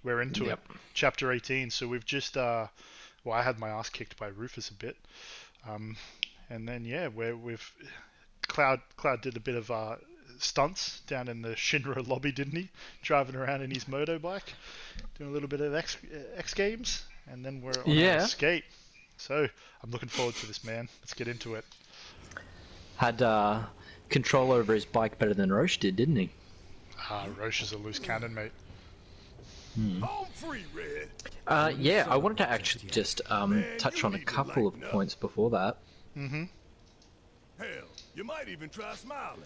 we're into it. Chapter 18. So we've just, well, I had my ass kicked by Rufus a bit. Um, and then, yeah, we've Cloud did a bit of stunts down in the Shinra lobby, didn't he? Driving around in his motorbike, doing a little bit of X Games, and then we're on our escape. So I'm looking forward to this, man. Let's get into it. Had control over his bike better than Roche did, didn't he? Roche is a loose cannon, mate. Yeah, I wanted to actually just touch on a couple of points before that. Mm-hmm. Hell, you might even try smiling.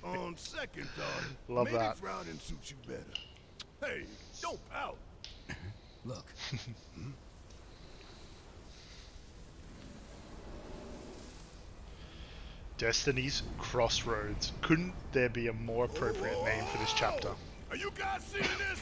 On second thought, love maybe that. frowning suits you better. Hey, don't pout. Look. Destiny's Crossroads. Couldn't there be a more appropriate name for this chapter? Are you guys seeing this?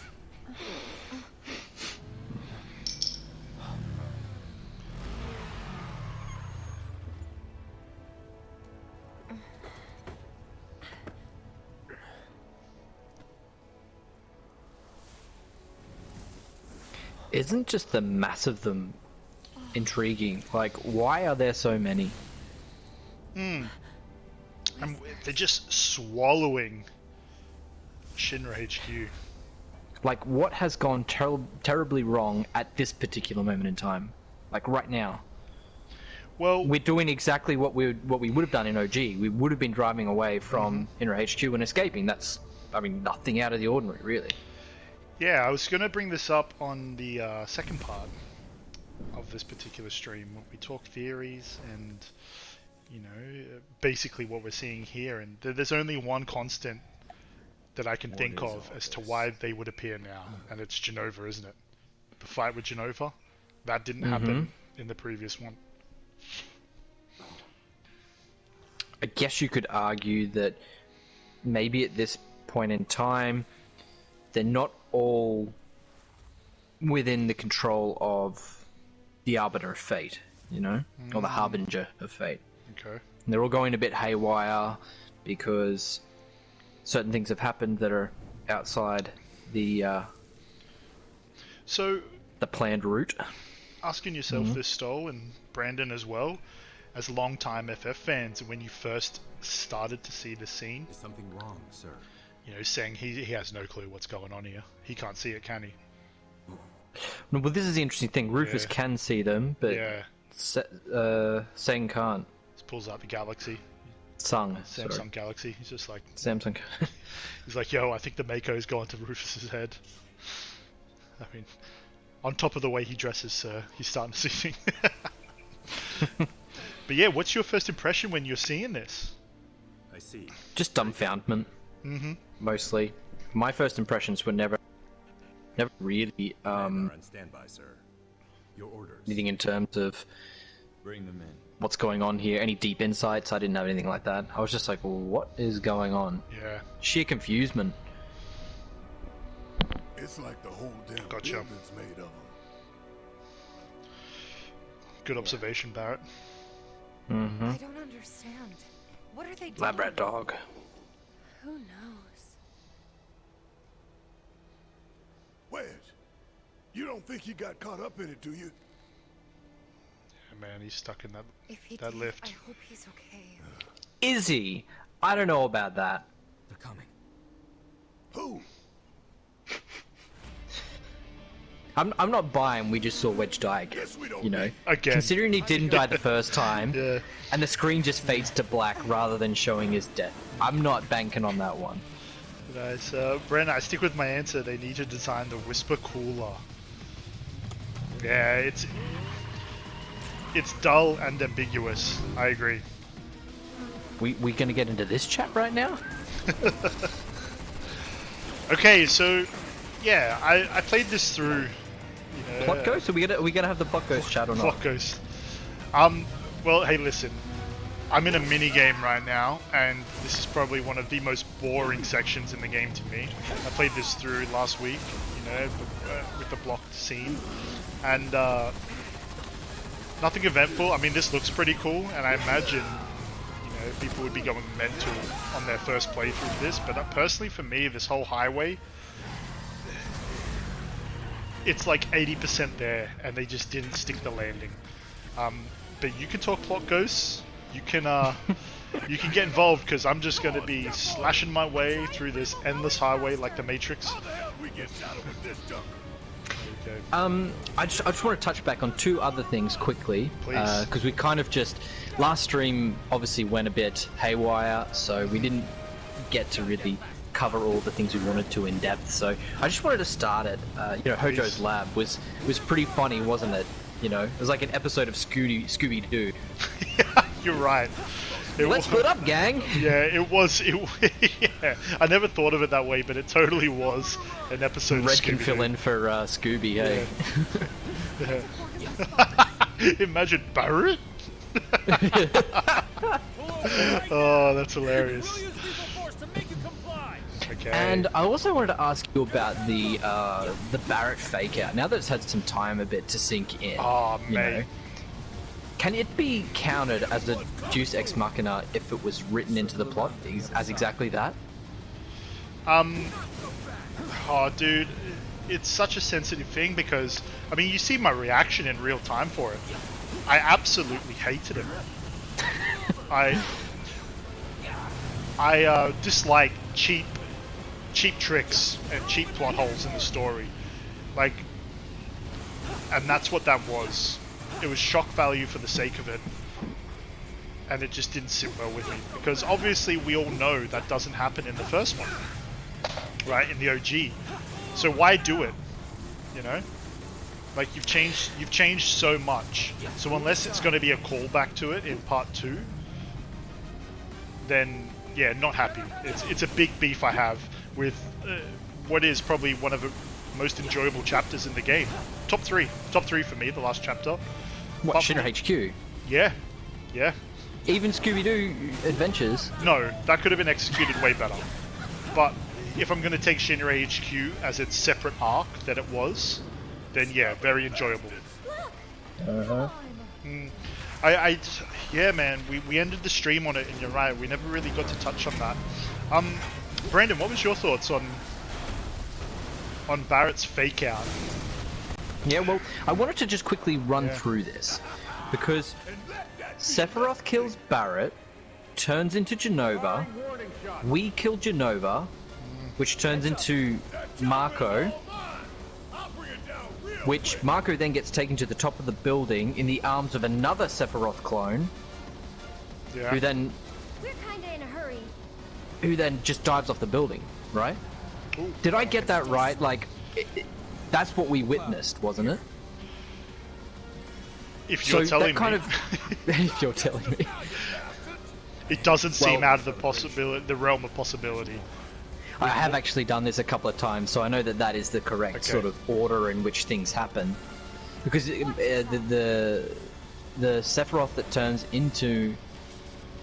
Isn't just the mass of them intriguing? Like, why are there so many? And they're just swallowing Shinra HQ. Like, what has gone terribly wrong at this particular moment in time? Like, right now. Well, we're doing exactly what we would have done in OG. We would have been driving away from Shinra HQ and escaping. That's, I mean, nothing out of the ordinary, really. Yeah, I was going to bring this up on the second part of this particular stream. We talk theories and, you know, basically what we're seeing here. And there's only one constant that I can think of as to why they would appear now. And it's Genova, isn't it? The fight with Genova. That didn't happen in the previous one. I guess you could argue that maybe at this point in time, they're not all within the control of the Arbiter of Fate, you know? Or the Harbinger of Fate. Okay. And they're all going a bit haywire because certain things have happened that are outside the planned route. Asking yourself this, Stoll, and Brandon as well, as long-time FF fans, when you first started to see the scene, is something wrong, sir? You know, saying he has no clue what's going on here. He can't see it, can he? No, well, this is the interesting thing. Rufus can see them, but Seng can't. Just pulls out the Galaxy. Samsung Galaxy. He's just like... Samsung. He's like, yo, I think the Mako's gone to Rufus's head. I mean, on top of the way he dresses, sir, he's starting to see things. But yeah, what's your first impression when you're seeing this? I see. Just dumbfoundment. Mostly. My first impressions were never really on standby, sir. Your orders. anything in terms of Bring them in. what's going on here, any deep insights. I didn't have anything like that. I was just like, well, what is going on? Yeah. Sheer confusement. It's like the whole damn building's made of them. Good observation, Barrett. I don't understand. What are they doing? Lab rat dog. Who knows? Wedge, you don't think he got caught up in it, do you? Yeah, man, he's stuck in If he that did, lift. I hope he's okay. Is he? I don't know about that. They're coming. Who? I'm not buying we just saw Wedge die again, you know? Again. Considering he didn't die the first time, Yeah. and the screen just fades to black rather than showing his death. I'm not banking on that one. Nice. Bren, I stick with my answer. They need to design the Whisper cooler. Yeah, it's dull and ambiguous. I agree. We gonna get into this chat right now? Okay, so yeah, I played this through. You know, Plot Ghost? Are we gonna have the Plot Ghost chat or not? Plot Ghost. Well, hey, listen. I'm in a mini game right now, and this is probably one of the most boring sections in the game to me. I played this through last week, you know, with the blocked scene, and nothing eventful. I mean, this looks pretty cool, and I imagine, you people would be going mental on their first playthrough of this, but personally for me, this whole highway, it's like 80% there, and they just didn't stick the landing. But you can talk plot ghosts. You can you can get involved, because I'm just going to be slashing my way through this endless highway like the Matrix. Okay. I just want to touch back on two other things quickly, Please. because we kind of just last stream obviously went a bit haywire, so we didn't get to really cover all the things we wanted to in depth. So I just wanted to start it. Hojo's lab was pretty funny, wasn't it? It was like an episode of Scooby Doo. You're right. Let's split up, gang. Yeah, it was. Yeah, I never thought of it that way, but it totally was an episode. Red of can Scooby-Doo. fill in for Scooby. Hey. Yeah. Imagine Barrett. Oh, that's hilarious. Okay. And I also wanted to ask you about the Barrett fake out. Now that it's had some time a bit to sink in. Oh, mate. Can it be counted as a Deus Ex Machina if it was written into the plot as exactly that? Oh, dude, it's such a sensitive thing because, I mean, you see my reaction in real time for it. I absolutely hated it. I dislike cheap tricks and cheap plot holes in the story. Like, and that's what that was. It was shock value for the sake of it. And it just didn't sit well with me. Because obviously we all know that doesn't happen in the first one. Right? In the OG. So why do it? Like, you've changed so much. So unless it's going to be a callback to it in part 2, then yeah, not happy. It's a big beef I have with what is probably one of the most enjoyable chapters in the game. Top 3 for me, the last chapter. What, Shinra HQ? Yeah. Even Scooby-Doo Adventures? No, that could have been executed way better. But if I'm going to take Shinra HQ as its separate arc that it was, then yeah, very enjoyable. Yeah, man, we ended the stream on it, and you're right, we never really got to touch on that. Brandon, what was your thoughts on Barrett's fake out? Yeah, well, I wanted to just quickly run through this, because Sepiroth kills Barrett, turns into Genova, we kill Genova, which turns into Marco, which Marco then gets taken to the top of the building in the arms of another Sepiroth clone, who then We're kinda in a hurry. who then just dives off the building, right? Ooh. Did I get that right? Like, that's what we witnessed, wasn't it? If you're telling me, if you're telling me, it doesn't seem Well- out of the realm of possibility. I have actually done this a couple of times, so I know that is the correct sort of order in which things happen. Because the Sepiroth that turns into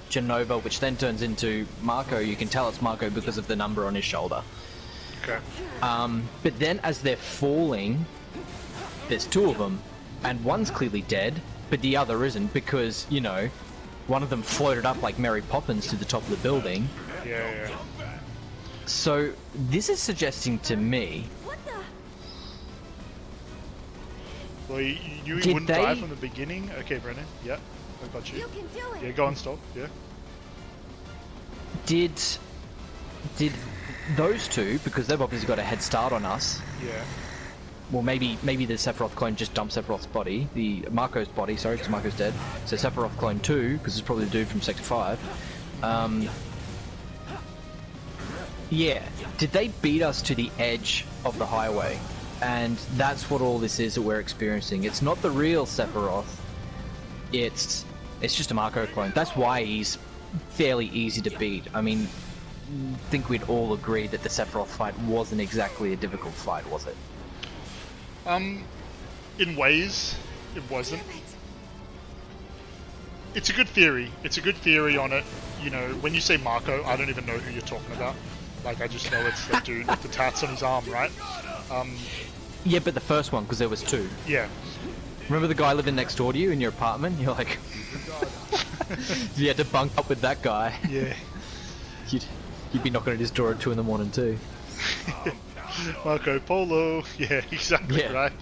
Genova, which then turns into Marco, you can tell it's Marco because of the number on his shoulder. Okay. But then as they're falling, there's two of them, and one's clearly dead, but the other isn't, because, one of them floated up like Mary Poppins to the top of the building. Yeah. So this is suggesting to me, What the? Well, you Did wouldn't they- die from the beginning? Okay, Brennan. Yeah, I got you. You can do it. Yeah, go on, stop. Yeah. did those two, because they've obviously got a head start on us, Yeah. well, maybe the Sepiroth clone just dumped Sepiroth's body, Marco's body, sorry, because Marco's dead, so Sepiroth clone 2, because it's probably the dude from Sector 5, yeah, did they beat us to the edge of the highway? And that's what all this is that we're experiencing. It's not the real Sepiroth, it's just a Marco clone. That's why he's fairly easy to beat. I mean, I think we'd all agree that the Sepiroth fight wasn't exactly a difficult fight, was it? In ways, it wasn't. It's a good theory. It's a good theory on it. When you say Marco, I don't even know who you're talking about. Like, I just know it's the dude with the tats on his arm, right? Yeah, but the first one, because there was two. Yeah. Remember the guy living next door to you in your apartment? You're like... If you had to bunk up with that guy, Yeah. you'd be knocking at his door at 2 in the morning too. Marco Polo. Yeah, exactly Yeah. right.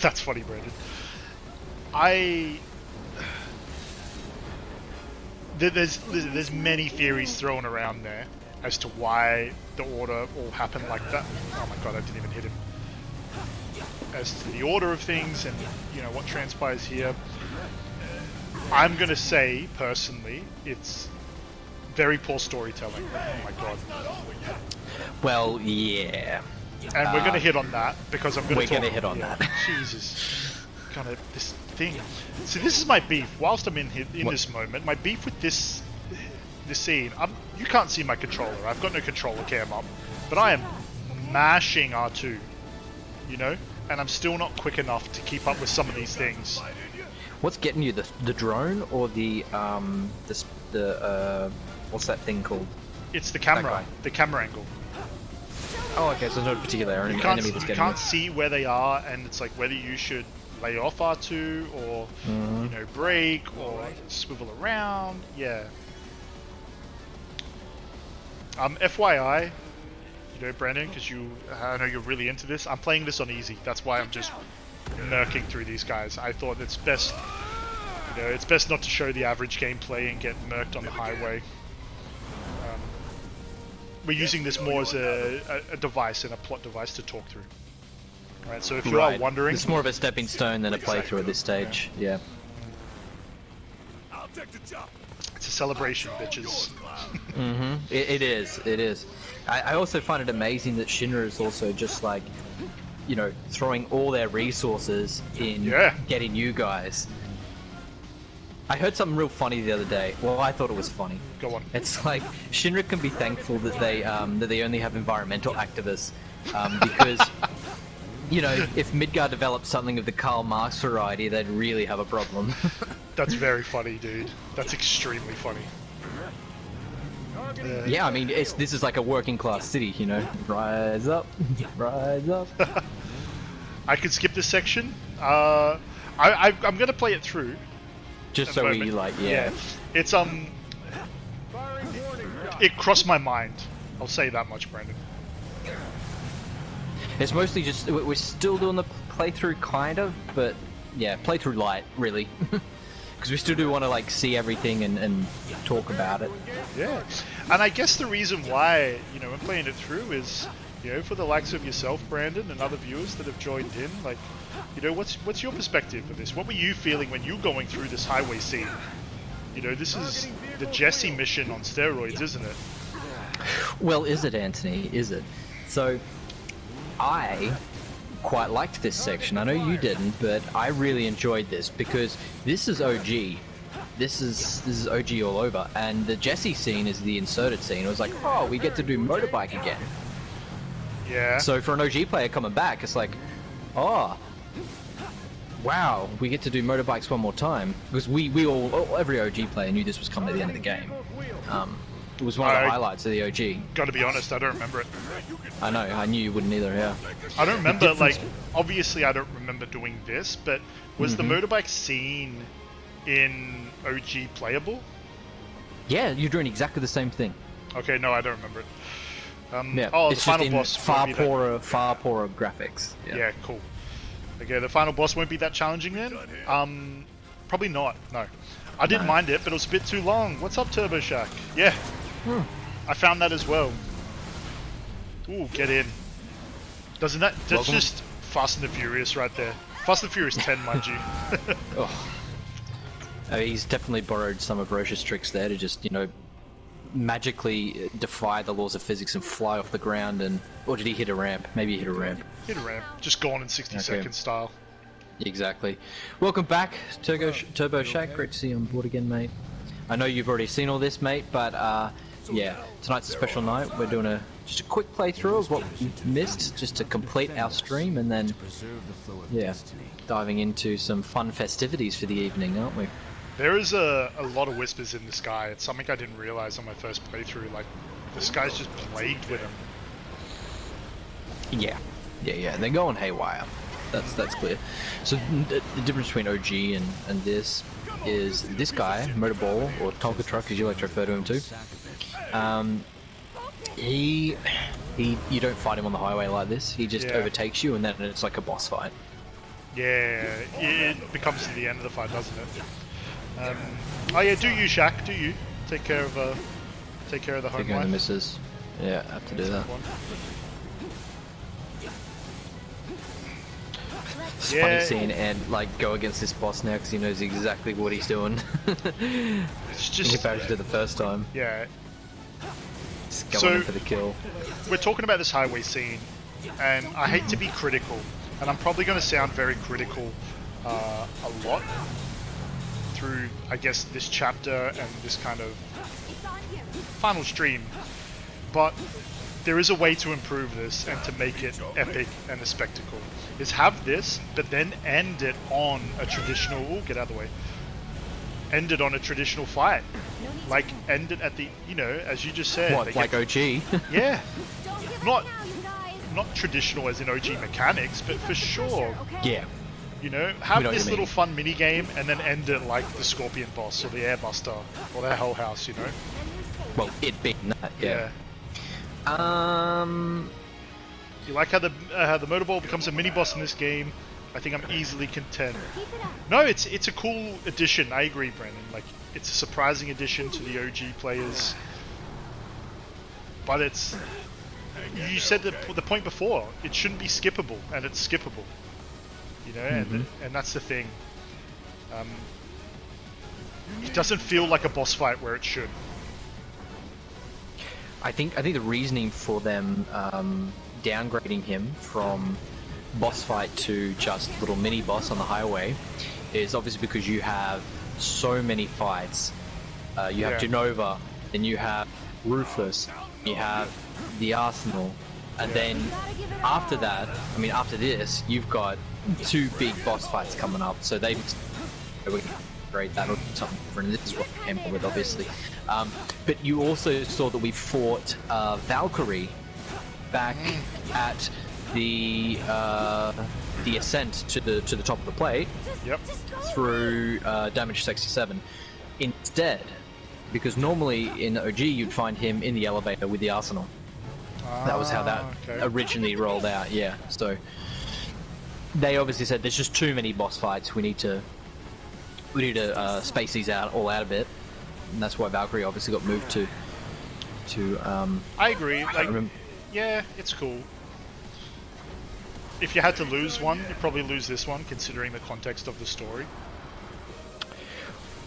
That's funny, Brandon. There's many theories thrown around there as to why the order all happened like that. Oh my god, I didn't even hit him. As to the order of things and what transpires here. I'm gonna say personally, it's very poor storytelling. Oh my god. Well, yeah. And we're gonna hit on that because I'm gonna. We're gonna hit on that. Jesus. Kind of this thing. See, this is my beef. Whilst I'm in this moment, my beef with this scene. You can't see my controller. I've got no controller cam up, but I am mashing R2. And I'm still not quick enough to keep up with some of these things. What's getting you, the drone or the what's that thing called? It's the That camera. guy. The camera angle. Oh, okay. So no particular enemy that's You getting can't you. see where they are, and it's like whether you should lay off R2 or brake or swivel around. Yeah. FYI, Brandon, because I know you're really into this. I'm playing this on easy. That's why I'm just murking through these guys. I thought it's best, it's best not to show the average gameplay and get murked on the highway. We're using this more as a device and a plot device to talk through. Right, so if you are wondering, it's more of a stepping stone than a playthrough at this stage. Yeah. I'll take the job. it's a celebration, bitches. It is. It is. I also find it amazing that Shinra is also just like, throwing all their resources in getting you guys. I heard something real funny the other day. Well, I thought it was funny. Go on. It's like Shinra can be thankful that they only have environmental activists, because if Midgar developed something of the Karl Marx variety, they'd really have a problem. That's very funny, dude. That's extremely funny. Yeah, I mean, this is like a working class city, Rise up, rise up. I could skip this section. I'm gonna play it through. Just so we It's it crossed my mind. I'll say that much, Brandon. It's mostly just we're still doing the playthrough kind of, but yeah, playthrough light really, because we still do want to see everything and talk about it. Yeah, and I guess the reason why I'm playing it through is for the likes of yourself, Brandon, and other viewers that have joined in, what's your perspective of this? What were you feeling when you're going through this highway scene? This is the Jesse mission on steroids, isn't it? Well, is it, Anthony? Is it? So, I quite liked this section. I know you didn't, but I really enjoyed this because this is OG. This is OG all over, and the Jesse scene is the inserted scene. It was like, oh, we get to do motorbike again. Yeah. So for an OG player coming back, it's like, oh, wow, we get to do motorbikes one more time, because every OG player knew this was coming at the end of the game. It was one of the highlights of the OG. Gotta be honest, I don't remember it. I know, I knew you wouldn't either, yeah. I don't remember, obviously I don't remember doing this, but was the motorbike scene in OG playable? Yeah, you're doing exactly the same thing. Okay, no, I don't remember it. Yeah, the it's final just in boss far poorer graphics. Yeah, cool. Okay, the final boss won't be that challenging then? Probably not, no. I didn't mind it, but it was a bit too long. What's up, Turbo Shack? Yeah, I found that as well. Ooh, get in. That's just Fast and the Furious right there. Fast and the Furious 10, mind you. He's definitely borrowed some of Roche's tricks there to just, magically defy the laws of physics and fly off the ground, or did he hit a ramp? Maybe he hit a ramp. Hit a ramp. Just gone in 60 seconds style. Exactly. Welcome back, Turbo Shack. Great to see you on board again, mate. I know you've already seen all this, mate, but yeah, tonight's a special night. We're doing just a quick playthrough of what we missed, just to complete our stream, and then diving into some fun festivities for the evening, aren't we? There is a lot of whispers in the sky. It's something I didn't realize on my first playthrough. The sky's just plagued with them. Yeah. They're going haywire. That's clear. So the difference between OG and this guy, Motorball, or Tonka Truck as you like to refer to him too. He you don't fight him on the highway like this. He just overtakes you, and then it's like a boss fight. Yeah, it becomes to the end of the fight, doesn't it? Oh yeah, do you, Shaq? Do you take care of the home Take care of the life? missus. Yeah, have to do that. It's funny seeing Ed like go against this boss now because he knows exactly what he's doing. It's just compared to the first time. Yeah. Just going in for the kill. We're talking about this highway scene, and I hate to be critical, and I'm probably going to sound very critical a lot through, I guess, this chapter and this kind of final stream, but there is a way to improve this and to make it epic and a spectacle. Is have this, but then end it on a traditional... Oh, get out of the way. End it on a traditional fight. Like, end it at the... You know, as you just said... What, like OG? Yeah. Not traditional as in OG mechanics, but for sure. Yeah. You know, have this little fun mini game and then end it like the Scorpion boss or the Airbuster or the Hell House, you know? Well, it being that, yeah. You like how the Motorball becomes a mini boss in this game? I think I'm easily content. No, it's a cool addition. I agree, Brandon. Like, it's a surprising addition to the OG players. But it's... You said the point before. It shouldn't be skippable, and it's skippable. You know, and that's the thing. It doesn't feel like a boss fight where it should. I think the reasoning for them downgrading him from boss fight to just little mini boss on the highway is obviously because you have so many fights. You have Genova, then you have Rufus, you have the Arsenal, and then after that, I mean after this, you've got 2 big boss fights coming up. So they grade that or something different. This is what we came up with, obviously. But you also saw that we fought Valkyrie back at the ascent to the top of the plate. Yep. Through Damage 67 instead, because normally in OG you'd find him in the elevator with the Arsenal. That was how that originally rolled out. Yeah. So they obviously said there's just too many boss fights. We need to space these all out a bit, and that's why Valkyrie obviously got moved to. I agree. Like, yeah, it's cool. If you had to lose one, you'd probably lose this one, considering the context of the story.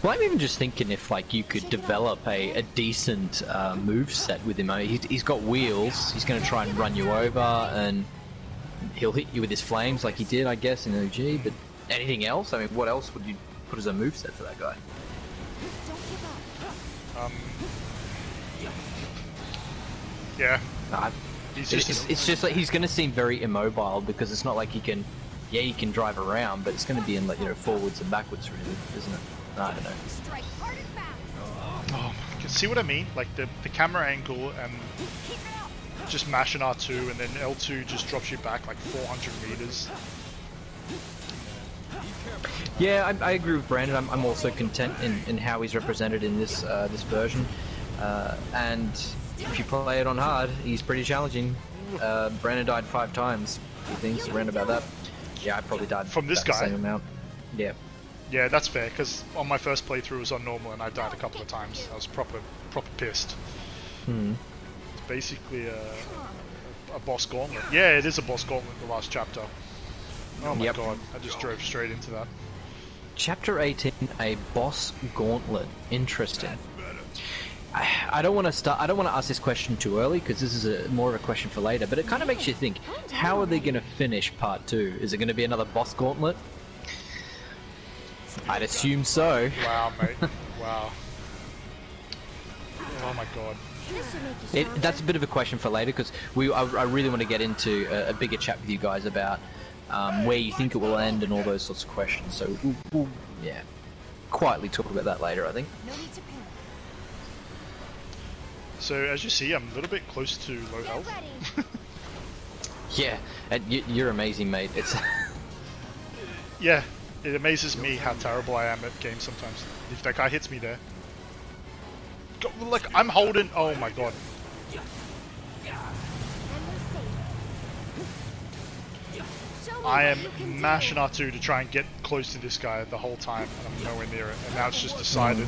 Well, I'm even just thinking if like you could develop a decent move set with him. I mean, he's got wheels. He's going to try and run you over, and he'll hit you with his flames like he did, I guess, in OG. But anything else? I mean, what else would you put as a move set for that guy? Yeah. It's just like he's going to seem very immobile because it's not like he can drive around, but it's going to be in like forwards and backwards, really, isn't it? I don't know. Oh, you can see what I mean? Like the camera angle and just mashing R2 and then L2 just drops you back like 400 meters. Yeah, I agree with Brandon. I'm also content in how he's represented in this this version, and if you play it on hard, he's pretty challenging. Brandon died 5 times. He thinks around about that. Yeah, I probably died from this guy. The same amount. Yeah. Yeah, that's fair. Because on my first playthrough it was on normal, and I died a couple of times. I was proper pissed. It's basically a boss gauntlet. Yeah, it is a boss gauntlet. The last chapter. Oh my god! I just drove straight into that. Chapter 18, a boss gauntlet. Interesting. I don't want to ask this question too early because this is more of a question for later. But it kind of makes you think: how are they going to finish part 2? Is it going to be another boss gauntlet? I'd assume so. Wow, mate. Wow. Oh my god. That's a bit of a question for later because I really want to get into a bigger chat with you guys about where you think it will end and all those sorts of questions. So we'll quietly talk about that later, I think. So as you see, I'm a little bit close to low health. Yeah, and you're amazing, mate. It's Yeah, it amazes me how terrible I am at games sometimes. If that guy hits me there. Go, like, I'm holding... Oh my god. I am mashing R2 to try and get close to this guy the whole time, and I'm nowhere near it. And now it's just decided.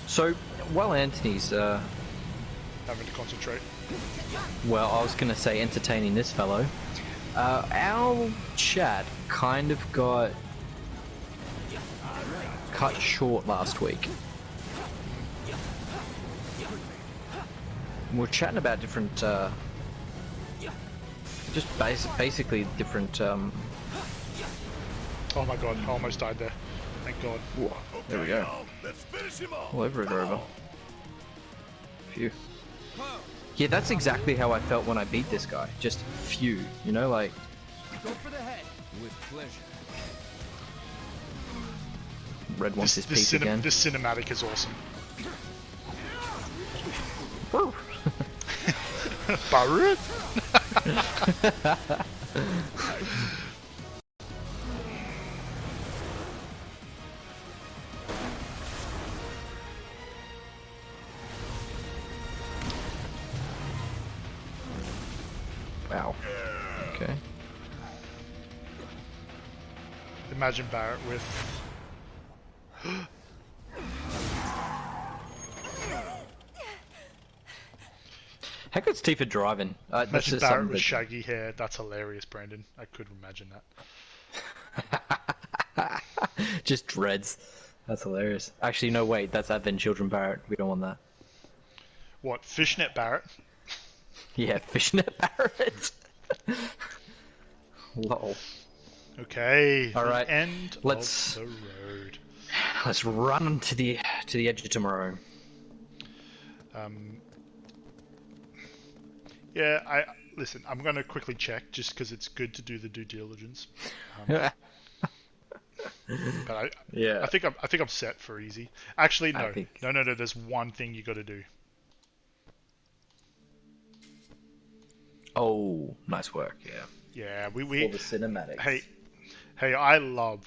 So, while Anthony's, Having to concentrate. well, I was going to say entertaining this fellow, our chat kind of got cut short last week. We were chatting about different, just basically different, Oh my god, I almost died there. Thank god. whoa, there we go. Let's finish him off. All over it, over. Phew. Yeah, that's exactly how I felt when I beat this guy. Just phew, you know, like... Go for the head. With pleasure. Red wants his piece again. This cinematic is awesome. Woo. Barret? Wow. Okay. Imagine Barret with... How good's Tifa driving? That's Imagine just Barret something with that... shaggy hair. That's hilarious, Brandon. I could imagine that. just dreads. That's hilarious. Actually, no, wait. That's Advent Children Barrett. We don't want that. What, Fishnet Barret? Yeah, Fishnet Barrett. Lol. Okay. All right, The end let's- of the road. Let's run to the edge of tomorrow. Yeah, listen. I'm gonna quickly check just because it's good to do the due diligence. Yeah. But Yeah. I think I'm set for easy. Actually, no, think- no. There's one thing you got to do. Oh, nice work. Yeah. Yeah, For the cinematics. Hey, I love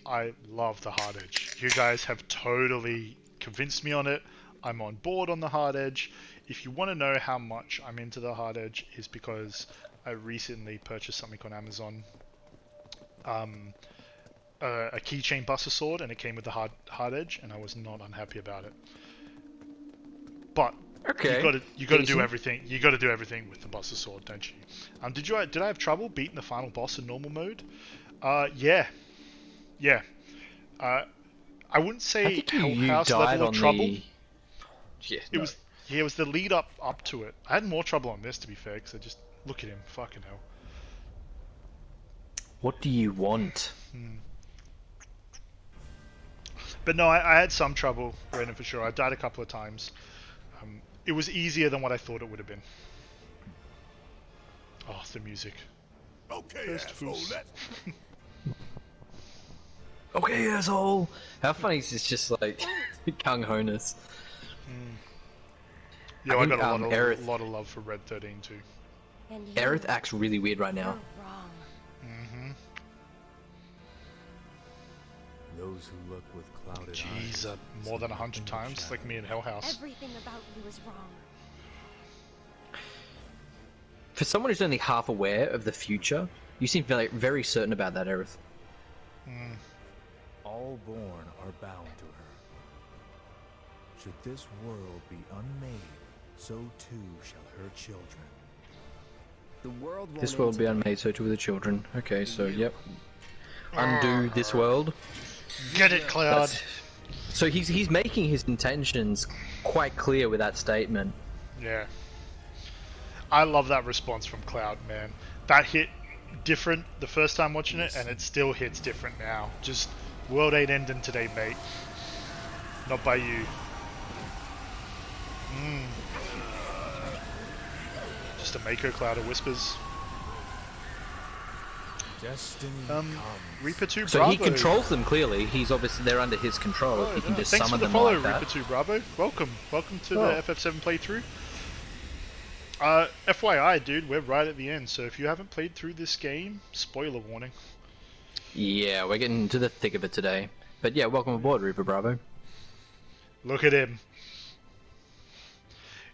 the hard edge. You guys have totally convinced me on it. I'm on board on the hard edge. If you want to know how much I'm into the hard edge, is because I recently purchased something on Amazon. A keychain buster sword, and it came with the hard edge, and I was not unhappy about it. But Okay. you got to do Decent. everything. You got to do everything with the buster sword, don't you? Did I have trouble beating the final boss in normal mode? Yeah. I wouldn't I say think you house died level on of trouble. the... Yeah, It was the lead up to it. I had more trouble on this, to be fair, because I just look at him, fucking hell. What do you want? But no, I had some trouble, Brandon, for sure. I died a couple of times. It was easier than what I thought it would have been. Oh, the music. Okay, First asshole, Foos. let's... Okay, asshole! How funny is this just like Kung Honus? Yeah, I I think, got a Aerith- lot of love for Red 13 too. And you, Aerith acts really weird right now. you're wrong. Those who look with clouded Jeez, eyes. more than see 100 nothing but times, shadow. like me in Hell House. Everything about you is wrong. For someone who's only half aware of the future, you seem very, very certain about that, Aerith. All born are bound to her. Should this world be unmade, so too shall her children. The world won't This world end be today. unmade, so too will the children. Okay, so yep. Undo this world. Get it, Cloud. That's- So he's making his intentions quite clear with that statement. Yeah. I love that response from Cloud, man. That hit different the first time watching it, and it still hits different now. Just, world ain't ending today, mate. Not by you. Just a Mako Cloud of Whispers. Destiny Reaper 2 So Bravo. he controls them clearly. He's obviously they're under his control. Oh, He can yeah. just Thanks for summon the them follow, like that. Reaper 2 Bravo. Welcome to Oh. the FF7 playthrough. FYI, dude, we're right at the end, so if you haven't played through this game, spoiler warning. Yeah, we're getting into the thick of it today. But yeah, welcome aboard, Reaper Bravo. Look at him.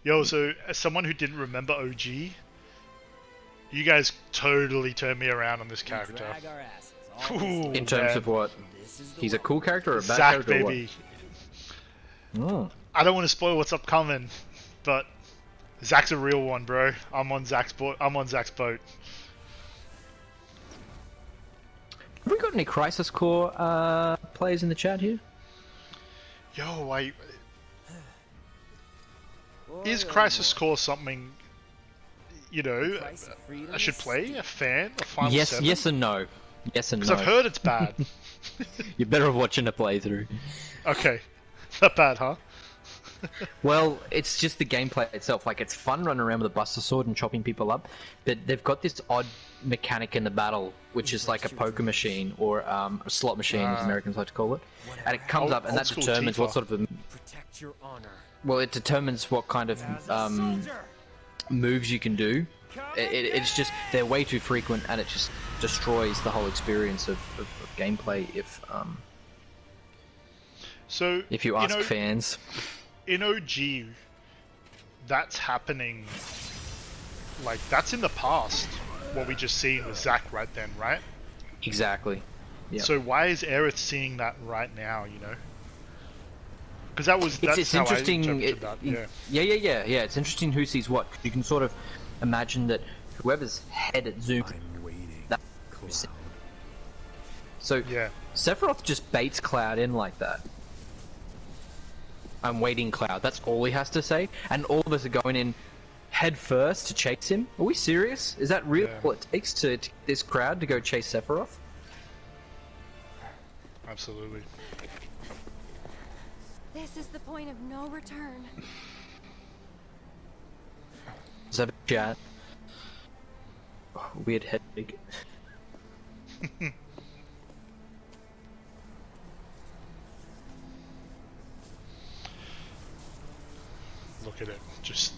Yo, so as someone who didn't remember OG, you guys totally turned me around on this character. Drag our asses all Ooh, In terms man. of what? This is the He's a cool character or a bad Zach, character or baby. what? Oh. I don't want to spoil what's upcoming, but Zach's a real one, bro. I'm on Zach's boat. Have we got any Crisis Core players in the chat here? Yo, is Boy, Crisis oh boy. Core something, you know, Price of freedom I should is play? steep. A fan of Final Yes, 7? yes and no. Yes and Because no. I've heard it's bad. You're better off watching a playthrough. Okay. Not bad, huh? Well, it's just the gameplay itself. Like, it's fun running around with a Buster Sword and chopping people up, but they've got this odd mechanic in the battle, which is like a poker machine or a slot machine, as Americans like to call it. And it comes up, and Old that school determines what Tifa. sort of a, Protect your honor. well, it determines what kind of moves you can do. It's just they're way too frequent, and it just destroys the whole experience of gameplay So, if you ask fans. in OG, that's happening, like, that's in the past, what we just seen with Zack right then, right? Exactly. Yeah. So why is Aerith seeing that right now, you know? Because that's It's how interesting. I interpreted that, yeah. Yeah. It's interesting who sees what. You can sort of imagine that whoever's head it zooms. I'm waiting, That- Cloud. So Yeah. Sephiroth just baits Cloud in like that. I'm waiting, Cloud. That's all he has to say, and all of us are going in head first to chase him. Are we serious? Is that really Yeah. all it takes to this crowd to go chase Sephiroth? Absolutely. This is the point of no return. Is that a chat? Oh, weird headache. Look at it. Just.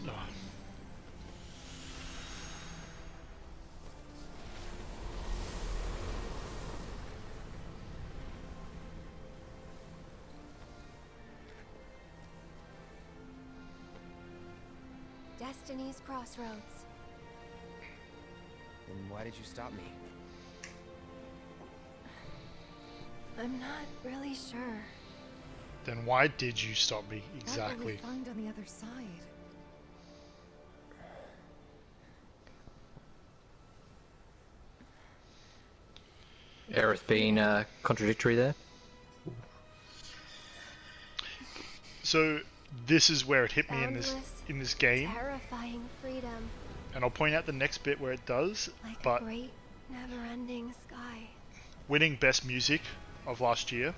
Destiny's crossroads. Then why did you stop me? I'm not really sure. Then why did you stop me? What will we Exactly. find on the other side? Aerith being contradictory there. So this is where it hit me Boundless, in this game, terrifying freedom, and I'll point out the next bit where it does. like But a great, never-ending sky. winning best music of last year,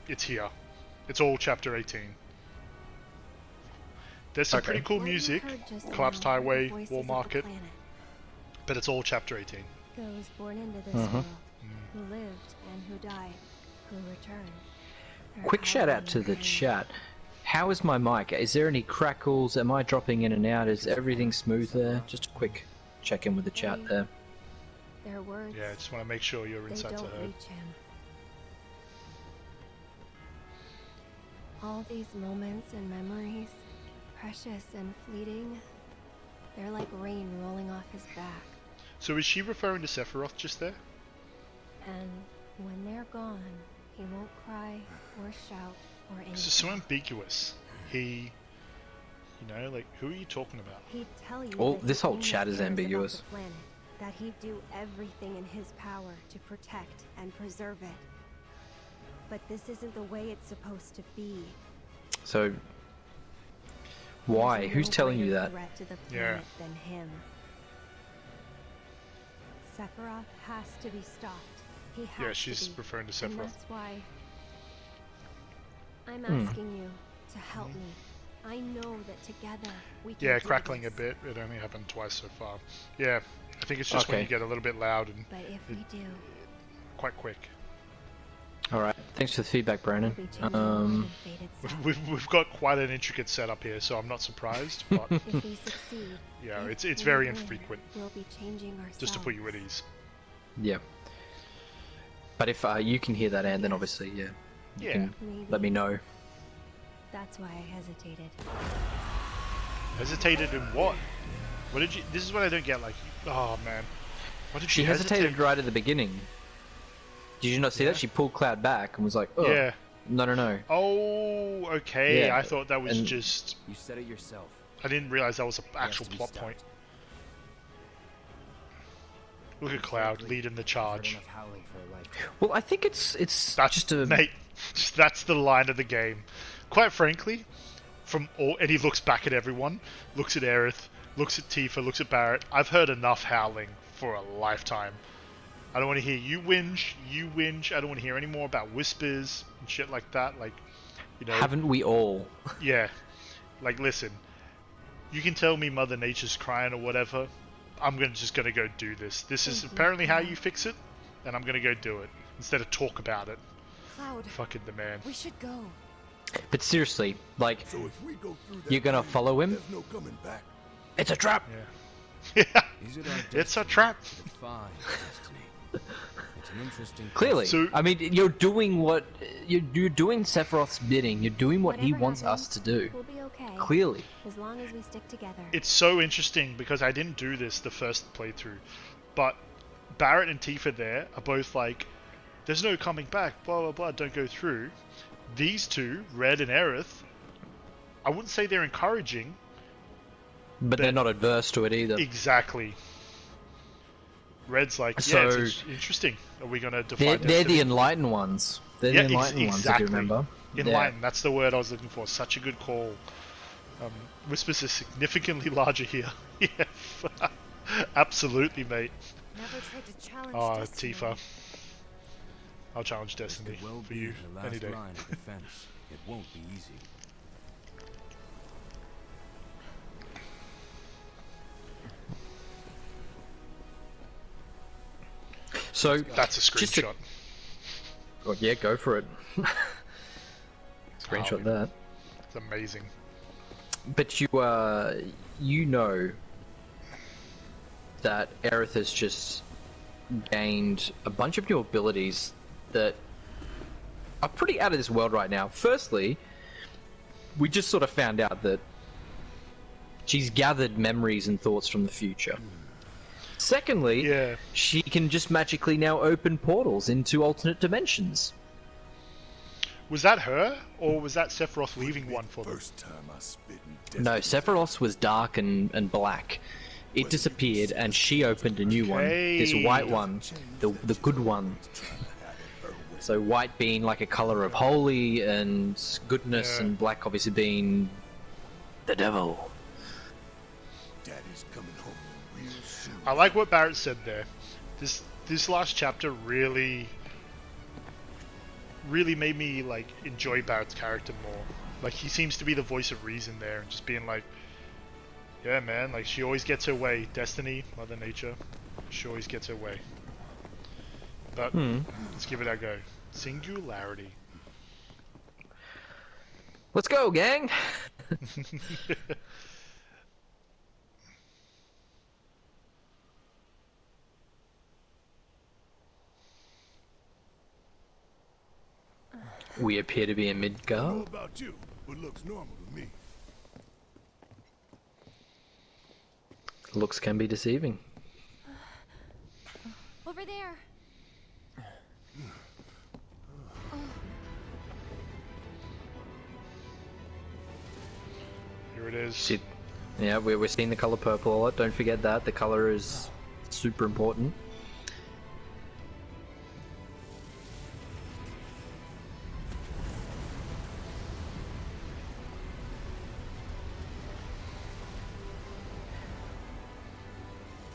it's here. It's all chapter 18. There's some Okay. pretty cool What you music, heard just Collapsed now were the Highway, voices War of the Market, planet. but it's all chapter 18. Those born into this Mhm. world, who lived and who died, who returned. Their Quick shout out to the pain. chat. How is my mic? Is there any crackles? Am I dropping in and out? Is everything smooth there? Just a quick check in with the chat there. Their words, Yeah, I just want to make sure your they insights are don't heard. reach him. All these moments and memories, precious and fleeting, they're like rain rolling off his back. So is she referring to Sephiroth just there? And when they're gone, he won't cry or shout or anything. This is so ambiguous. He, you know, like, who are you talking about? He'd tell you All- that this he whole only chat is cares about ambiguous. the planet, that he'd do everything in his power to protect and preserve it. But this isn't the way it's supposed to be. So, why? There's Who's no telling you greater that? threat to the Yeah. planet than him. Sephiroth has to be stopped. He has Yeah, she's to be. referring to And Sephiroth. that's why I'm Hmm. asking you to help me. I know that together we can Yeah, do crackling a this. bit. It only happened twice so far. Yeah, I think it's just when Okay. you get a little bit loud and But if we do, quite quick. Alright, thank Thanks for the feedback, Brandon. We'll be changing a lot in fated south. We've got quite an intricate setup here, so I'm not surprised. But If we succeed, yeah, if it's we very win, infrequent. We'll be changing ourselves. Just to put you at ease. Yeah. But if you can hear that, and then obviously, yeah, you Yeah. can Maybe let me know. that's why I hesitated. Hesitated in what? What did you? This is what I don't get. Like, oh man, what did She you hesitated hesitate? right at the beginning. Did you not see Yeah. that? She pulled Cloud back and was like, "Oh, Yeah. no." Oh, okay. Yeah, I thought that was and- just. You said it yourself. I didn't realize that was an He has actual to be plot stopped. point. Look at Cloud Frankly, leading the I've heard charge. enough howling for a lifetime. Well, I think it's That's just a mate. That's the line of the game. Quite frankly, from all, and he looks back at everyone, looks at Aerith, looks at Tifa, looks at Barrett. I've heard enough howling for a lifetime. I don't want to hear you whinge. I don't want to hear any more about whispers and shit like that. Like, you know, haven't we all? yeah. Like, listen, you can tell me Mother Nature's crying or whatever. I'm just gonna go do this. This is Thank you, apparently how Cloud. you fix it, and I'm gonna go do it instead of talk about it. Cloud, Fucking the man. we should go. But seriously, like, So if we go through that you're gonna gate, follow him? There's no coming back. It's a trap. Yeah. Yeah. Is it our It's a destiny trap. to defy destiny? It's an interesting Clearly, So- I mean, you're doing what you're doing Sephiroth's bidding. You're doing what he Whatever wants us to happens, do. We'll be okay. Clearly, As long as we stick together. It's so interesting because I didn't do this the first playthrough, but Barrett and Tifa there are both like, there's no coming back, blah blah blah, don't go through. These two, Red and Aerith, I wouldn't say they're encouraging. but they're not adverse to it either. Exactly. Red's like, yeah, So- it's interesting. Are we gonna defy They're the destiny? enlightened ones. They're Yeah, the enlightened ones, if exactly. you remember. Enlightened, that's the word I was looking for. Such a good call. Whispers is significantly larger here. Yeah, absolutely, mate. Never tried to challenge Oh, destiny. Tifa. I'll challenge This Destiny could well for be you the any last day. line of defense. It won't be easy. So, That's a Just to- screenshot. oh, yeah, go for it. Screenshot Oh. that. It's amazing. But you know that Aerith has just gained a bunch of new abilities that are pretty out of this world right now. Firstly, we just sort of found out that she's gathered memories and thoughts from the future. Secondly, Yeah. she can just magically now open portals into alternate dimensions. Was that her, or was that Sephiroth leaving one for them? First time I spit in No, destiny. Sephiroth was dark and black. It disappeared, and she opened a new one. This Okay. white one, the good one. So white being like a color of holy and goodness, Yeah. and black obviously being the devil. Daddy's coming home real soon. I like what Barrett said there. This last chapter really made me like enjoy Barrett's character more. Like, he seems to be the voice of reason there, and just being like, yeah, man, like, she always gets her way. Destiny, Mother Nature, she always gets her way. But let's give it a go. Singularity. Let's go, gang! We appear to be in I don't know Midgar. about you, but looks normal to me. Looks can be deceiving. Over there. Here it is. See, yeah, we're seeing the color purple a lot. Don't forget that. The color is super important.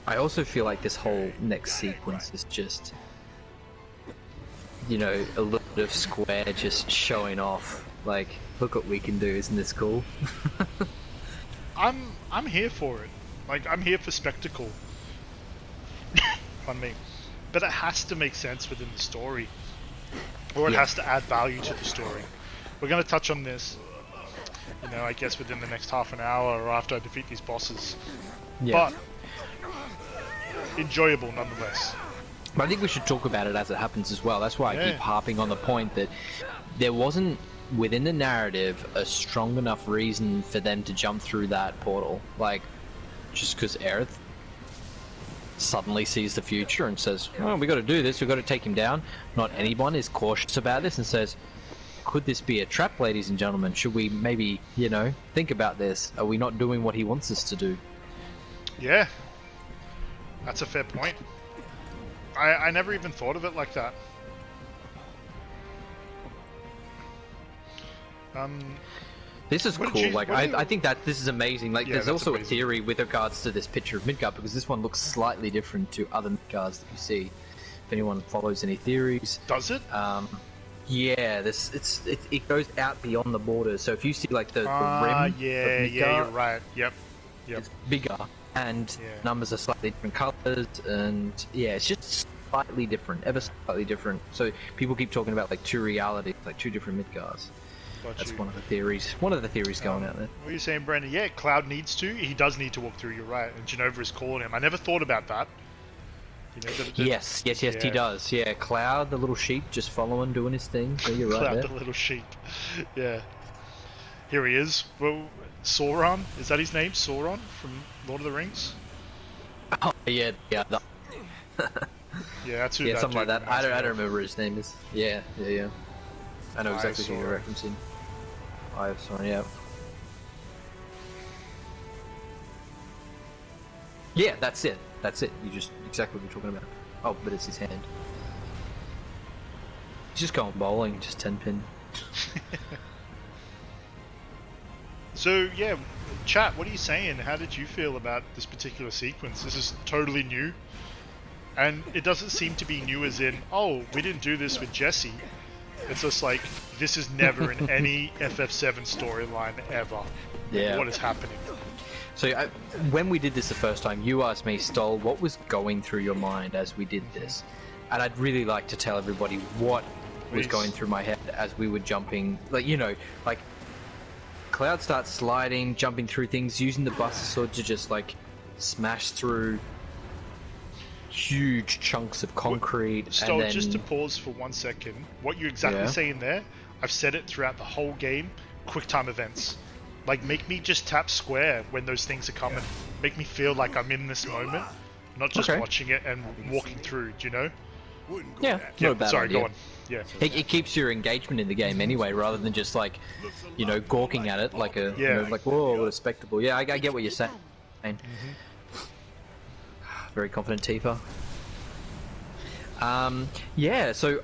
I also feel like this whole next sequence is just, you know, a little bit of Square just showing off. Like, look what we can do, isn't this cool? I'm here for it. Like, I'm here for spectacle. Pardon me. But it has to make sense within the story. or it Yeah. has to add value to the story. We're going to touch on this, you know, I guess within the next half an hour or after I defeat these bosses. Yeah. But enjoyable nonetheless. But I think we should talk about it as it happens as well. That's why I keep harping on the point that there wasn't, within the narrative, a strong enough reason for them to jump through that portal. Like, just because Aerith suddenly sees the future and says, oh, we got to do this, we got to take him down. Not anyone is cautious about this and says, could this be a trap, ladies and gentlemen? Should we maybe, you know, think about this? Are we not doing what he wants us to do? Yeah, that's a fair point. I never even thought of it like that. This is What did cool. you- Like, what do you- I think that this is amazing. Like, Yeah, there's that's also amazing. a theory with regards to this picture of Midgard, because this one looks slightly different to other Midgards that you see. If anyone follows any theories, Does it? yeah, it goes out beyond the borders. So if you see like the rim of yeah, Midgard, you're right. Yep. it's bigger, and Yeah. numbers are slightly different colors, and yeah, it's just slightly different, ever slightly different. So people keep talking about like two realities, like two different Midgards. Got That's you. one of the theories. One of the theories going out there. What are you saying, Brandon? Yeah, Cloud needs to. He does need to walk through. You're right. And Genova is calling him. I never thought about that. You know, Yes, he yeah. does. Yeah, Cloud, the little sheep, just following, doing his thing. Yeah, you're right Cloud, there. the little sheep. Yeah. Here he is. Well, Sauron. Is that his name? Sauron from Lord of the Rings. Oh, yeah. Yeah, that's who. Yeah, that something like dude that. I reminds me don't of. remember his name is. Yeah. I know exactly who you're Sauron. referencing. I have Sauron, yeah. Yeah, that's it. You just exactly what you're talking about. Oh, but it's his hand. He's just going bowling, just 10 pin. So yeah, chat. What are you saying? How did you feel about this particular sequence? This is totally new, and it doesn't seem to be new as in, oh, we didn't do this with Jesse. It's just like this is never in any FF7 storyline ever. Yeah. What is happening? So when we did this the first time, you asked me, Stoll, what was going through your mind as we did this? And I'd really like to tell everybody what was Please. going through my head as we were jumping. Like, you know, like Cloud starts sliding, jumping through things, using the Buster Sword to just like smash through huge chunks of concrete. Stoll, and then just to pause for 1 second. What you're exactly Yeah. saying there, I've said it throughout the whole game. Quick time events. Like, make me just tap square when those things are coming. Make me feel like I'm in this moment, not just Okay. watching it and walking through. Do you know? Wouldn't go Yeah, that not a bad Sorry, idea. go on. Yeah. It keeps your engagement in the game anyway, rather than just like, you know, gawking at it like a, you know, Yeah. like, whoa, what a spectacle. Yeah, I get what you're saying. Very confident Tifa. Yeah, so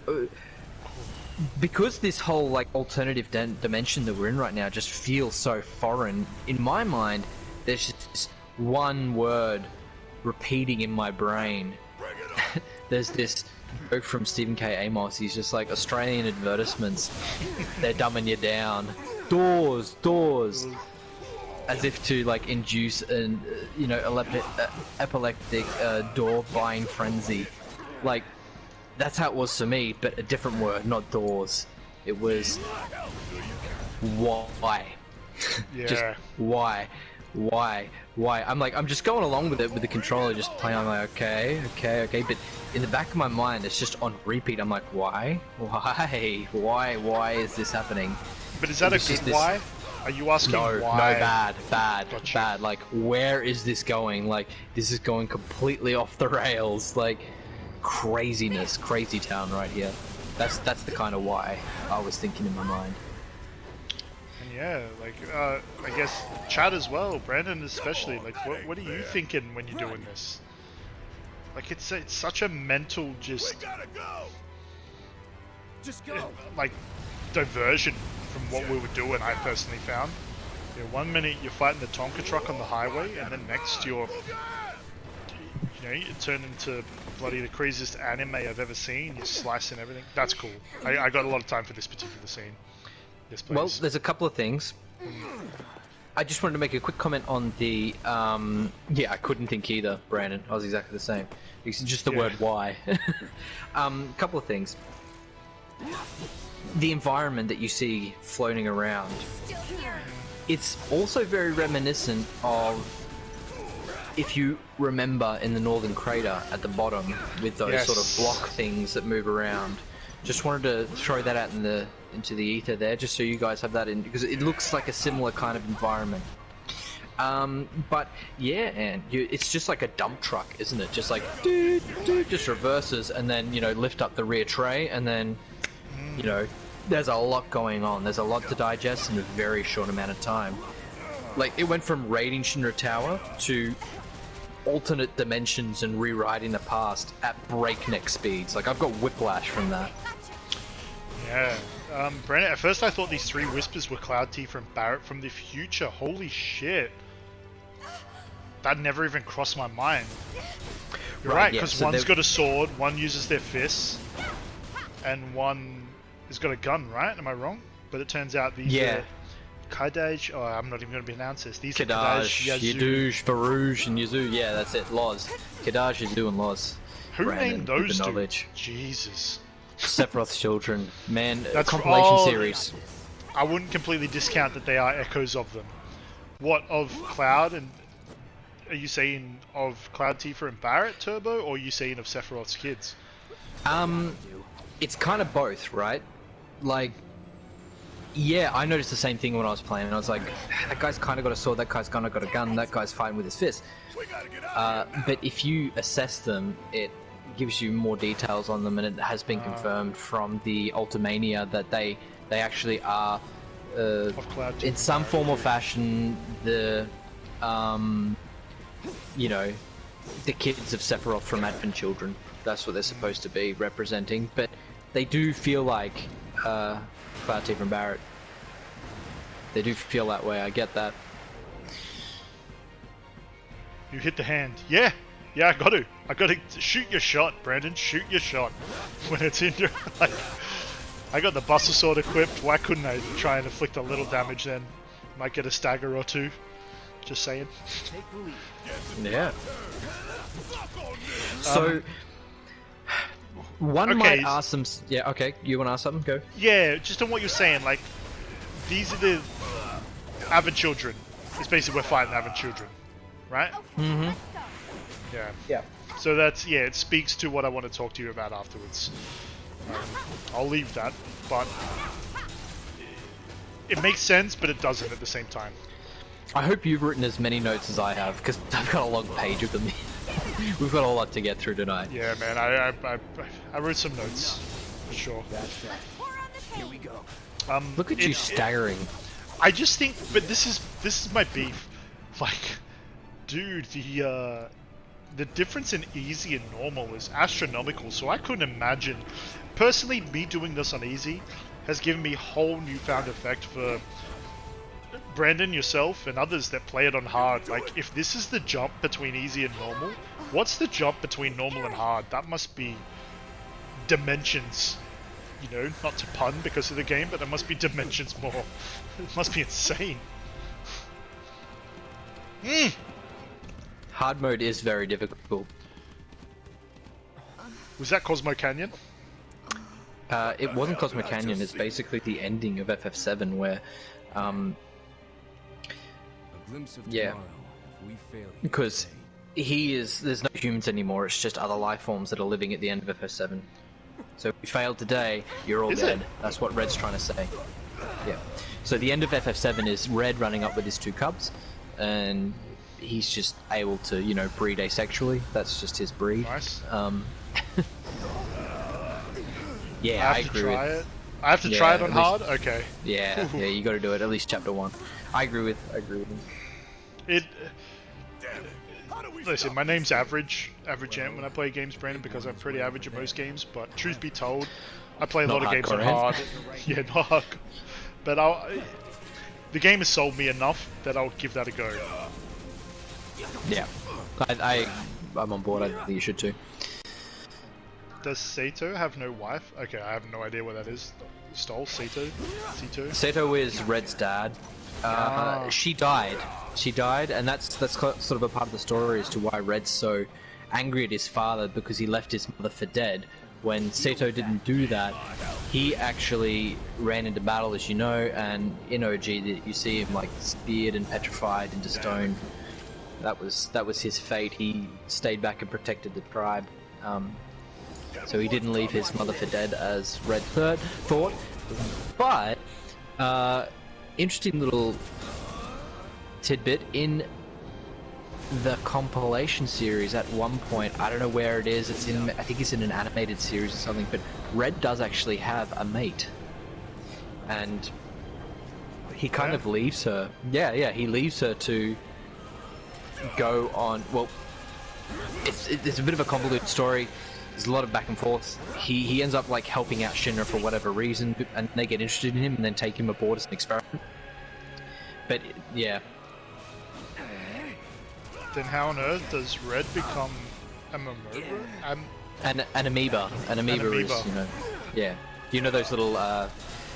because this whole like alternative dimension that we're in right now just feels so foreign, in my mind, there's just this one word repeating in my brain. There's this joke from Stephen K. Amos. He's just like, Australian advertisements, they're dumbing you down. Doors. As if to like induce an, you know, epileptic door buying frenzy. Like, that's how it was for me, but a different word, not doors. It was why. Yeah. Just why. I'm just going along with it with the controller, just playing. I'm like, okay. But in the back of my mind, it's just on repeat. I'm like, why is this happening? But is that a It's good just this- why? Are you asking No, why? bad. Like, where is this going? Like, this is going completely off the rails. Like, craziness, crazy town right here. That's the kind of why I was thinking in my mind. And yeah, like, I guess chat as well, Brandon especially. Like, what are you thinking when you're doing this? Like, it's such a mental We just gotta go. Just go. like diversion from what we were doing. I personally found. You know, 1 minute you're fighting the Tonka truck on the highway, and then next you're, you know, it turned into bloody the craziest anime I've ever seen. You're slicing everything. That's cool. I got a lot of time for this particular scene. Yes, please. Well, there's a couple of things. I just wanted to make a quick comment on the, yeah, I couldn't think either, Brandon. I was exactly the same. It's just the Yeah. word why. Couple of things. the environment that you see floating around, it's also very reminiscent of, if you remember, in the Northern Crater at the bottom with those Yes. sort of block things that move around. Just wanted to throw that out into the ether there, just so you guys have that in, because it looks like a similar kind of environment. But yeah, and it's just like a dump truck, isn't it? Just like just reverses and then, you know, lift up the rear tray, and then, you know, there's a lot going on. There's a lot to digest in a very short amount of time. Like, it went from raiding Shinra Tower to alternate dimensions and rewriting the past at breakneck speeds. Like, I've got whiplash from that. Yeah. Brandon, at first I thought these three Whispers were Cloud Tifa and Barret from the future. Holy shit. That never even crossed my mind. You're right, yeah, because so one's got a sword, one uses their fists, and one has got a gun, right? Am I wrong? But it turns out these are Kadaj. Oh, I'm not even going to pronounce this. These are Kadaj, Yazoo. Yaduj, Farouj, and Yazoo. Yeah, that's it. Loz. Kadaj, Yazoo, and Loz. Who Brandon, named those with the two? knowledge. Jesus. Sephiroth's children. Man, That's compilation series. I wouldn't completely discount that they are echoes of them. What, of Cloud and... Are you saying of Cloud Tifa and Barret Turbo, or are you saying of Sephiroth's kids? It's kind of both, right? Like, yeah, I noticed the same thing when I was playing. I was like, that guy's kind of got a sword, that guy's kind of got a gun, that guy's fighting with his fist. But if you assess them, it gives you more details on them, and it has been confirmed from the Ultimania that they actually are, Of Cloud Tifa in some and form or Barret. fashion, the you know, the kids of Sephiroth from Advent Children. That's what they're supposed to be representing, but they do feel like Cloud Tifa and Barret. They do feel that way, I get that. You hit the hand. Yeah! Yeah, I got to. Shoot your shot, Brandon. Shoot your shot. When it's in your... Like, I got the Buster Sword equipped. Why couldn't I try and inflict a little damage then? Might get a stagger or two. Just saying. Yeah. So, one okay. might ask them... Yeah, okay, you want to ask something? Go. Yeah, just on what you're saying, like, these are the Avid Children. It's basically we're fighting Avid Children, right? Mm-hmm. Yeah. Yeah. So that's, yeah, it speaks to what I want to talk to you about afterwards. I'll leave that, but it makes sense, but it doesn't at the same time. I hope you've written as many notes as I have, because I've got a long page of them. We've got a lot to get through tonight. Yeah, man, I wrote some notes, for sure. Here we go. Look at you staggering. I just think, but this is my beef. Like, dude, the difference in easy and normal is astronomical. So I couldn't imagine. Personally, me doing this on easy has given me whole newfound effect for Brandon, yourself, and others that play it on hard. Like, if this is the jump between easy and normal, what's the jump between normal and hard? That must be dimensions. You know, not to pun because of the game, but there must be dimensions more. It must be insane. Hard mode is very difficult. Was that Cosmo Canyon? It wasn't Cosmo Canyon, it's basically the ending of FF7 where, A glimpse of Yeah. tomorrow if we fail here because today. there's no humans anymore, it's just other life forms that are living at the end of FF7. So if you fail today, you're all Is dead. it? That's what Red's trying to say. Yeah. So the end of FF7 is Red running up with his two cubs, and he's just able to, you know, breed asexually. That's just his breed. Nice. Yeah, I I have to agree try with. it. I have to Yeah, try it on at least- hard? Okay. Yeah, yeah, you got to do it at least chapter 1. I agree with him. It. Listen, my name's Average Ant when I play games, Brandon, because I'm pretty average at most games, but truth be told, I play a Not lot of games on hardcore, hard. Yeah, not hard. But the game has sold me enough that I'll give that a go. Yeah, I'm on board. I think you should too. Does Sato have no wife? Okay, I have no idea what that is. Stole Sato? Sato is Red's dad. She died. She died, and that's sort of a part of the story as to why Red's so angry at his father, because he left his mother for dead when Sato didn't do that, he actually ran into battle, as you know, and in OG you see him like speared and petrified into stone. That was his fate. He stayed back and protected the tribe. So he didn't leave his mother for dead, as Red thought. But interesting little tidbit in the compilation series. At one point, I don't know where it is. It's in, I think it's in an animated series or something. But Red does actually have a mate, and he kind of leaves her. Yeah, he leaves her to go on. Well, it's a bit of a convoluted story. There's a lot of back and forth. He ends up like helping out Shinra for whatever reason, and they get interested in him and then take him aboard as an experiment. But yeah. Then how on earth does Red become a Momoba? An amoeba. An amoeba is, you know, yeah. You know those little,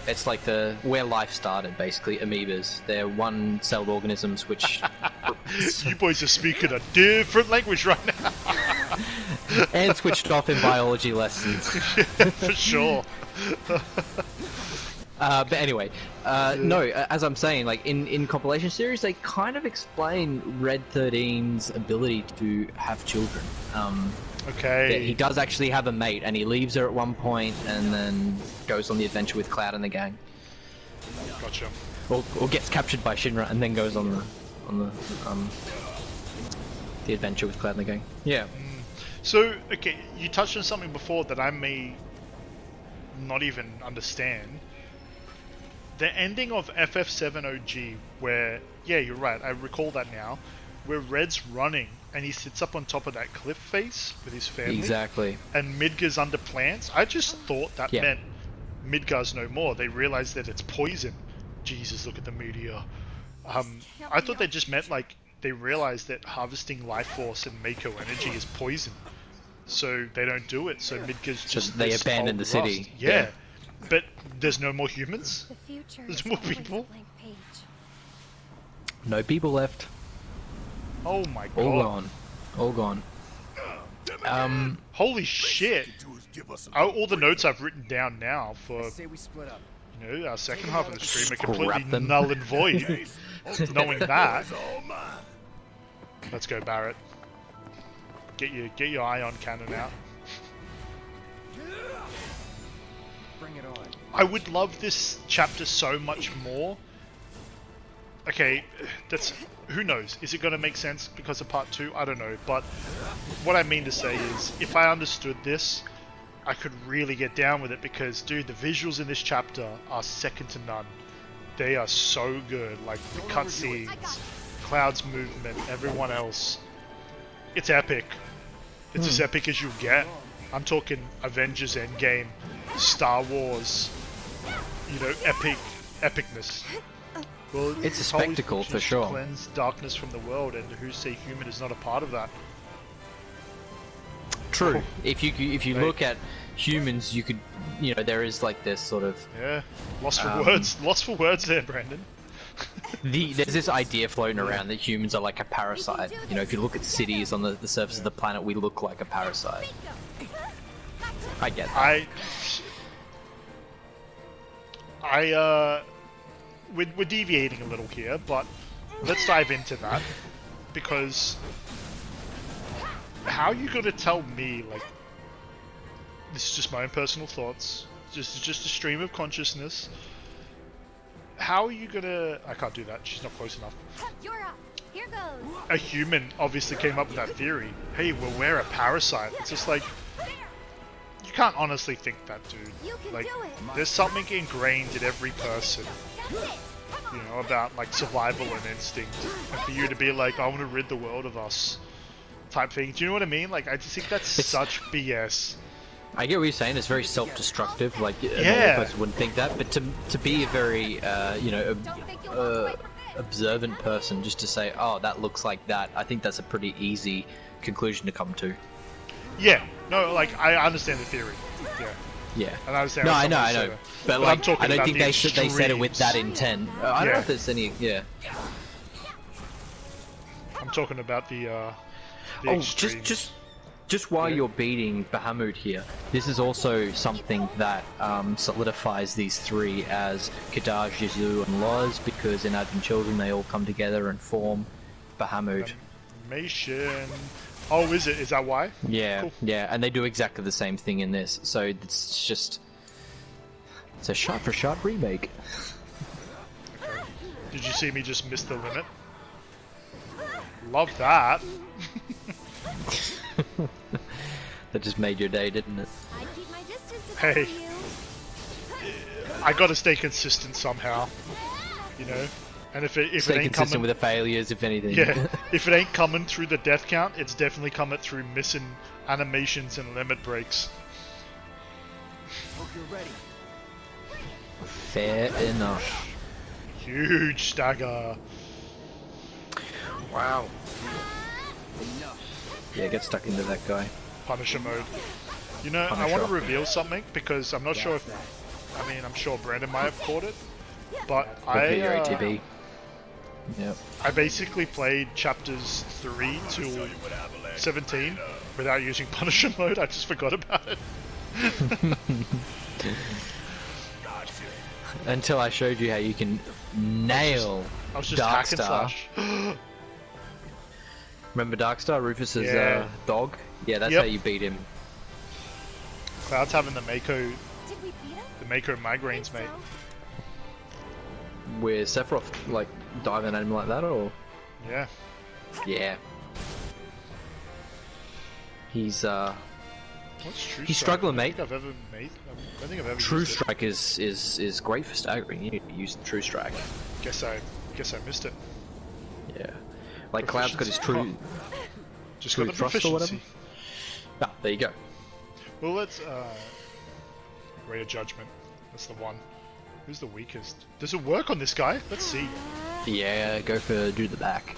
it's like where life started, basically, amoebas. They're one-celled organisms which... You boys are speaking a different language right now. And switched off in biology lessons. For sure. But anyway, no, as I'm saying, like in compilation series, they kind of explain Red 13's ability to have children. Okay. He does actually have a mate, and he leaves her at one point, and then goes on the adventure with Cloud and the gang. Gotcha. Or gets captured by Shinra, and then goes on the adventure with Cloud and the gang. Yeah. So, okay, you touched on something before that I may not even understand. The ending of FF7 OG, where, yeah, you're right, I recall that now, where Red's running and he sits up on top of that cliff face with his family. Exactly. And Midgar's under plants. I just thought that meant Midgar's no more. They realized that it's poison. Jesus, look at the meteor. I thought they just meant like they realized that harvesting life force and Mako energy is poison. So they don't do it. So Midgar's just they abandon the city. Yeah. But there's no more humans? The future There's is more always a people? blank page. No people left. Oh my god. All gone. All gone. Holy shit. All the notes I've written down now for, Say we split up. you know, our second half of the stream are Scrap completely them. null and void. Knowing that. Let's go, Barrett. Get your ion cannon out. Bring it on. I would love this chapter so much more. Okay, that's... Who knows? Is it going to make sense because of part 2? I don't know. But what I mean to say is, if I understood this, I could really get down with it because, dude, the visuals in this chapter are second to none. They are so good. Like, the cutscenes, Cloud's movement, everyone else. It's epic. It's as epic as you get. I'm talking Avengers Endgame, Star Wars, you know, epicness. Well, It's a spectacle for sure. Cleanse darkness from the world, and who say human is not a part of that. True. If you look at humans, you could, you know, there is like this sort of Lost for words. Lost for words there, Brandon. there's this idea floating around that humans are like a parasite. You know, if you look at cities on the surface of the planet, we look like a parasite. I get that. We're deviating a little here, but let's dive into that, because how are you gonna tell me, like, this is just my own personal thoughts, just a stream of consciousness, how are you gonna... I can't do that, she's not close enough. You're up. Here goes. A human obviously came up with that theory. Hey, well, we're a parasite. It's just like, you can't honestly think that, dude. You can Like, do it. there's something ingrained in every person, That's it. you know, about like survival and instinct. And for you to be like, I want to rid the world of us, type thing. Do you know what I mean? Like, I just think that's such BS. I get what you're saying. It's very self-destructive. Like a normal Yeah. person wouldn't think that, but to be a very you know Don't think you'll walk away from this. observant person, just to say, oh, that looks like that. I think that's a pretty easy conclusion to come to. Yeah. No, like, I understand the theory. Yeah. Yeah. And I understand. No, what I know, someone's I know. saying. But I'm like, talking I don't about think the they said it with that extremes. intent. I don't know Yeah. if there's any. Yeah. I'm talking about the Oh, extremes. just just while Yeah. you're beating Bahamut here, this is also something that solidifies these three as Kadaj, Jizu, and Loz, because in Advent Children they all come together and form Bahamut. Animation. Oh, is it? Is that why? Yeah, Cool. yeah, and they do exactly the same thing in this, so it's just... It's a shot-for-shot remake. Did you see me just miss the limit? Love that. That just made your day, didn't it? I keep my distance if Hey. I were you. I gotta stay consistent somehow. You know? And if it Stay ain't consistent coming, with the failures, if anything. yeah, if it ain't coming through the death count, it's definitely coming through missing animations and limit breaks. Hope you're ready. Fair enough. Huge stagger. Wow. Yeah, get stuck into that guy. Punisher mode. You know, I Punisher. want to reveal something because I'm not sure if... I mean, I'm sure Brandon might have caught it. But Okay, your ATB. Yep. I basically played chapters 3 to 17 without using Punisher mode. I just forgot about it. Until I showed you how you can nail I was just hack and Darkstar. slash. Remember Darkstar, Rufus's Yeah. Dog? Yeah, that's Yep. how you beat him. Cloud's having the Mako Did we beat him? migraines, mate. Where Sephiroth, like, diving at him like that, or? Yeah. Yeah. He's, What's True He's Strike? struggling, I mate. don't think I've ever made. I don't think I've ever True used it. Strike is great for staggering. You need to use True Strike. Guess I missed it. Yeah. Like, Cloud's got his Proficiency. true... Just True got the thrust or whatever? proficiency. Ah, there you go. Well, let's Ray of Judgment. That's the one. Who's the weakest? Does it work on this guy? Let's see. Yeah, go for do the back.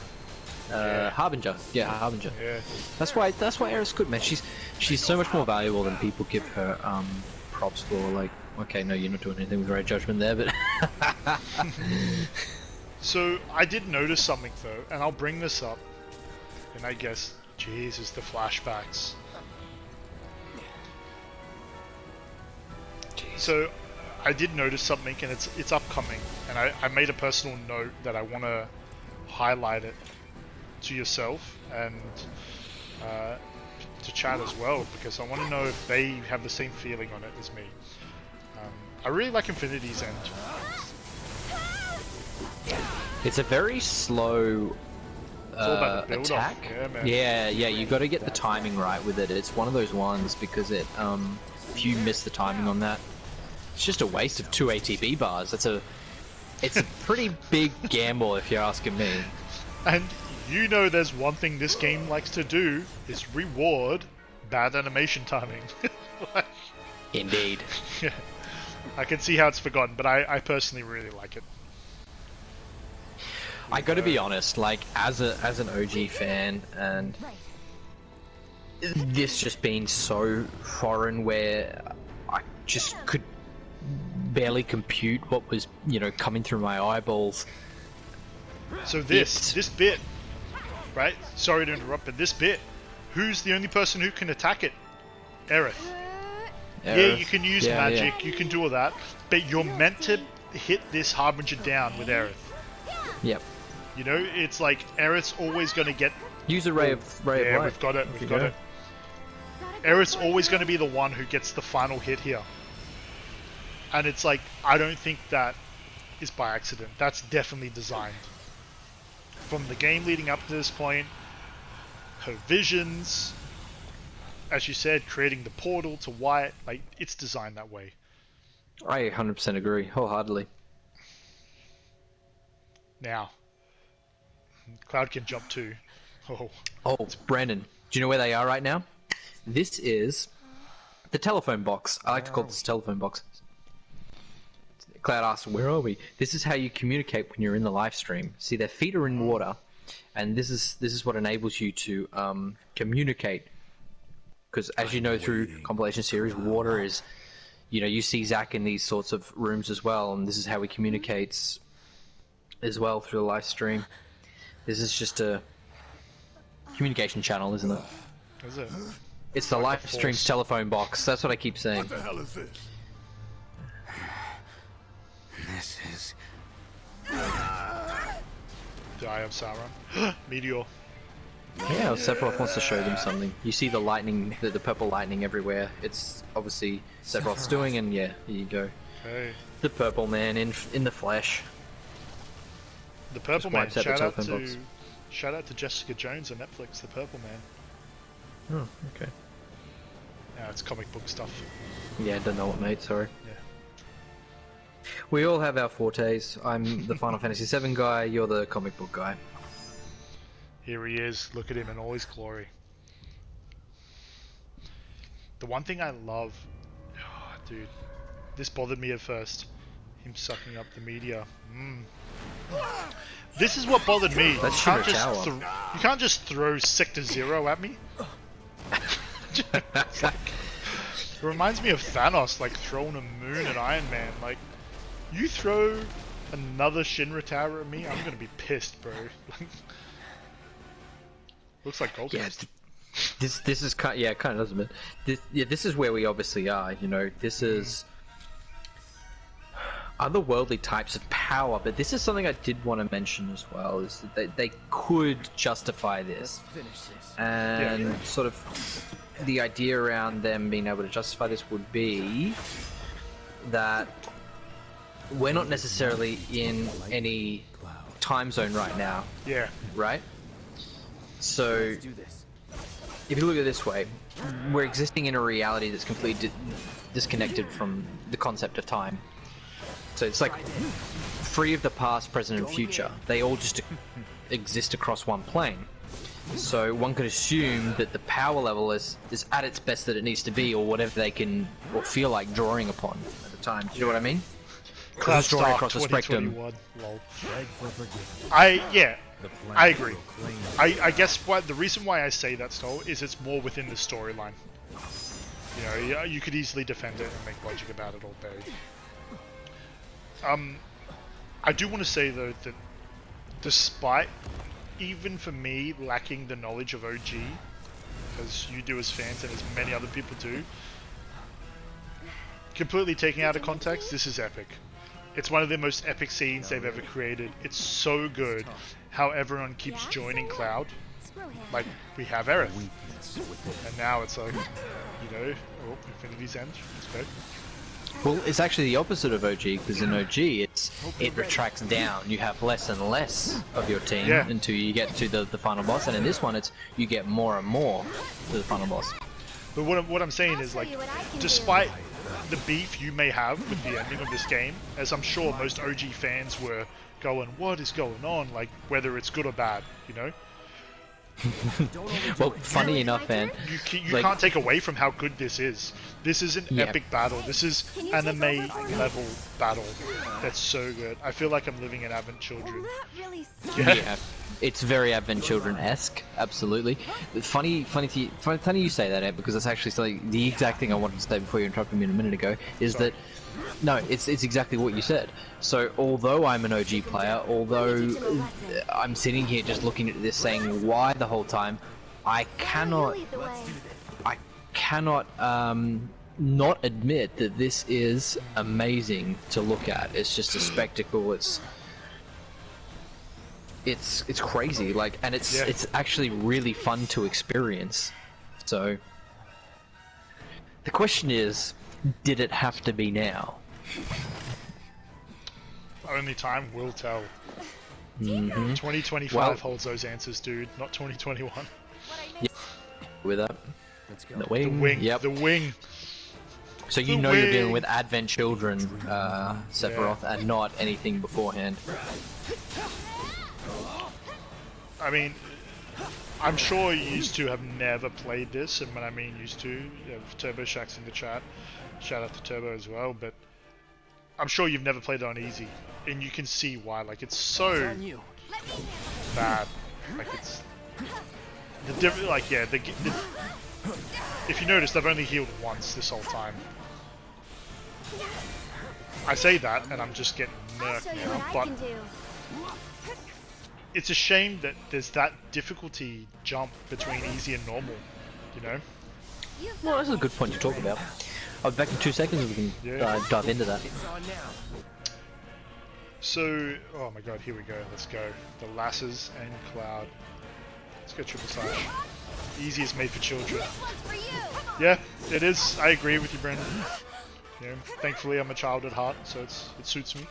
Yeah. Harbinger. Yeah, Harbinger. Yeah. That's why Aerith's good, man. She's so much more valuable than people give her props for. Like, okay, no, you're not doing anything with Ray of Judgment there, but So I did notice something though, and I'll bring this up. And I guess, Jesus, the flashbacks. So I did notice something, and it's upcoming, and I made a personal note that I want to highlight it to yourself and to chat as well, because I want to know if they have the same feeling on it as me. I really like Infinity's End. it's a very slow all about the build-up. attack. Yeah, man. Yeah, you got to get the timing right with it. It's one of those ones because it if you miss the timing on that, it's just a waste of 2 ATB bars. It's a pretty big gamble if you're asking me. And you know there's one thing this game likes to do, is reward bad animation timing. Like, Indeed. yeah. I can see how it's forgotten, but I personally really like it. I got to be honest, like as an OG fan, and this just being so foreign, where I just could barely compute what was, coming through my eyeballs. So this bit, right? Sorry to interrupt, but this bit, who's the only person who can attack it? Aerith. Yeah, you can use magic, you can do all that, but you're meant to hit this Harbinger down with Aerith. Yep. You know, it's like Aerith's always going to get... Use a ray of light. Yeah, we've got it, we've got it. Aerith's always going to be the one who gets the final hit here. And it's like, I don't think that is by accident. That's definitely designed. From the game leading up to this point, her visions, as you said, creating the portal to Wyatt, like, it's designed that way. I 100% agree, wholeheartedly. Now, Cloud can jump too. Oh, Brandon, do you know where they are right now? This is the telephone box. I like to call this telephone box. Cloud asks, where are we? This is how you communicate when you're in the live stream. See, their feet are in water, and this is what enables you to communicate. Because as you know through compilation series, water is, you see Zack in these sorts of rooms as well, and this is how he communicates as well through the live stream. This is just a communication channel, isn't it? Is it? It's the Like a live stream's force. telephone box. That's what I keep saying. What the hell is this? This is... The Eye of Sauron. Meteor. Yeah, Sepiroth wants to show them something. You see the lightning, the purple lightning everywhere. It's obviously Sepiroth's doing, and yeah, here you go. Okay. The purple man in the flesh. The Purple Just Man. wipes out the telephone box. Shout out to Jessica Jones on Netflix. The Purple Man. Oh, okay. Yeah, it's comic book stuff. Yeah, don't know what, mate. Sorry. Yeah. We all have our fortes. I'm the Final Fantasy VII guy. You're the comic book guy. Here he is. Look at him in all his glory. The one thing I love, oh, dude, this bothered me at first. Him sucking up the media. This is what bothered me. That's You can't, Shinra just Tower. you can't just throw Sector Zero at me. It's like, it reminds me of Thanos, like throwing a moon at Iron Man. Like, you throw another Shinra Tower at me, I'm gonna be pissed, bro. Looks like Gold Yeah, Coast. this is kind of doesn't it? This is where we obviously are. You know, this is otherworldly types of power, but this is something I did want to mention as well. Is that they could justify this, and sort of the idea around them being able to justify this would be that we're not necessarily in any time zone right now, Yeah. right? So, if you look at it this way, we're existing in a reality that's completely disconnected from the concept of time. So it's like free of the past, present, and future. They all just exist across one plane. So one could assume that the power level is at its best that it needs to be, or whatever they can or feel like drawing upon at the time. Do you know what I mean? Cloud It's drawing Star across the spectrum. 2021. Lol. Beg for forgiveness. The plan I agree. will claim I guess the reason why I say that, Stoll, is it's more within the storyline. You know, you could easily defend it and make logic about it all day. I do want to say though that despite, even for me, lacking the knowledge of OG, as you do as fans and as many other people do, completely taking out of context, this is epic. It's one of the most epic scenes they've ever created. It's so good how everyone keeps joining Cloud. Like, we have Aerith. And now it's like, you know, oh, Infinity's End. Let's go. Well, it's actually the opposite of OG, because in OG it retracts down. You have less and less of your team until you get to the final boss, and in this one it's you get more and more to the final boss. But what I'm saying is, like, despite the beef you may have with the ending of this game, as I'm sure most OG fans were going, what is going on? Like, whether it's good or bad, you know? Well, funny enough, man, You like, can't take away from how good this is. This is an epic battle. This is anime level battle. That's so good. I feel like I'm living in Advent Children. yeah, it's very Advent Children-esque, absolutely. Funny you say that, Ed, because that's actually something, the exact thing I wanted to say before you interrupted me a minute ago, is that, no, it's exactly what you said. So, although I'm an OG player, although I'm sitting here just looking at this saying why the whole time, I cannot not admit that this is amazing to look at. It's just a spectacle. It's crazy, like, and it's actually really fun to experience. So the question is, did it have to be now? Only time will tell. 2025 Well- holds those answers, dude, not 2021. With that, Let's go. the The wing. wing, Yep. the wing. So you the know you're wing. dealing with Advent Children, Sepiroth, and not anything beforehand. I mean, I'm sure you used to have never played this, and when I mean used to, you have Turbo Shack's in the chat. Shout out to Turbo as well, but I'm sure you've never played it on easy, and you can see why. Like, it's so bad. Like, it's the different. Like, yeah, if you notice, they've only healed once this whole time. I say that, and I'm just getting murked now, but it's a shame that there's that difficulty jump between easy and normal, you know? Well, that's a good point to talk about. I'll be back in 2 seconds and we can dive into that. So, oh my god, here we go. Let's go. The Lasses and Cloud. Let's go triple slash. Easy is made for children. Yeah, it is. I agree with you, Brandon. Yeah, thankfully, I'm a child at heart, so it suits me.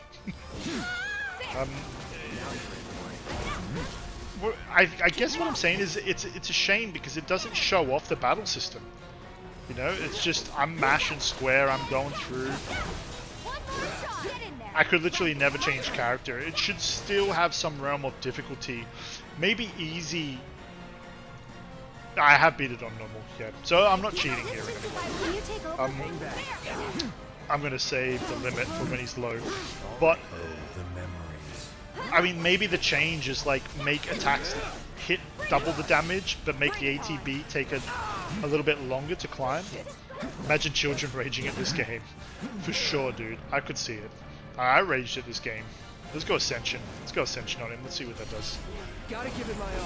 I guess what I'm saying is it's a shame because it doesn't show off the battle system. You know, it's just I'm mashing square, I'm going through. I could literally never change character. It should still have some realm of difficulty. Maybe easy. I have beat it on normal, yeah. So I'm not cheating here anymore. I'm gonna save the limit for when he's low. But I mean, maybe the change is like make attacks hit double the damage, but make the ATB take a little bit longer to climb. Imagine children raging at this game. For sure, dude. I could see it. I raged at this game. Let's go Ascension. Let's go Ascension on him. Let's see what that does.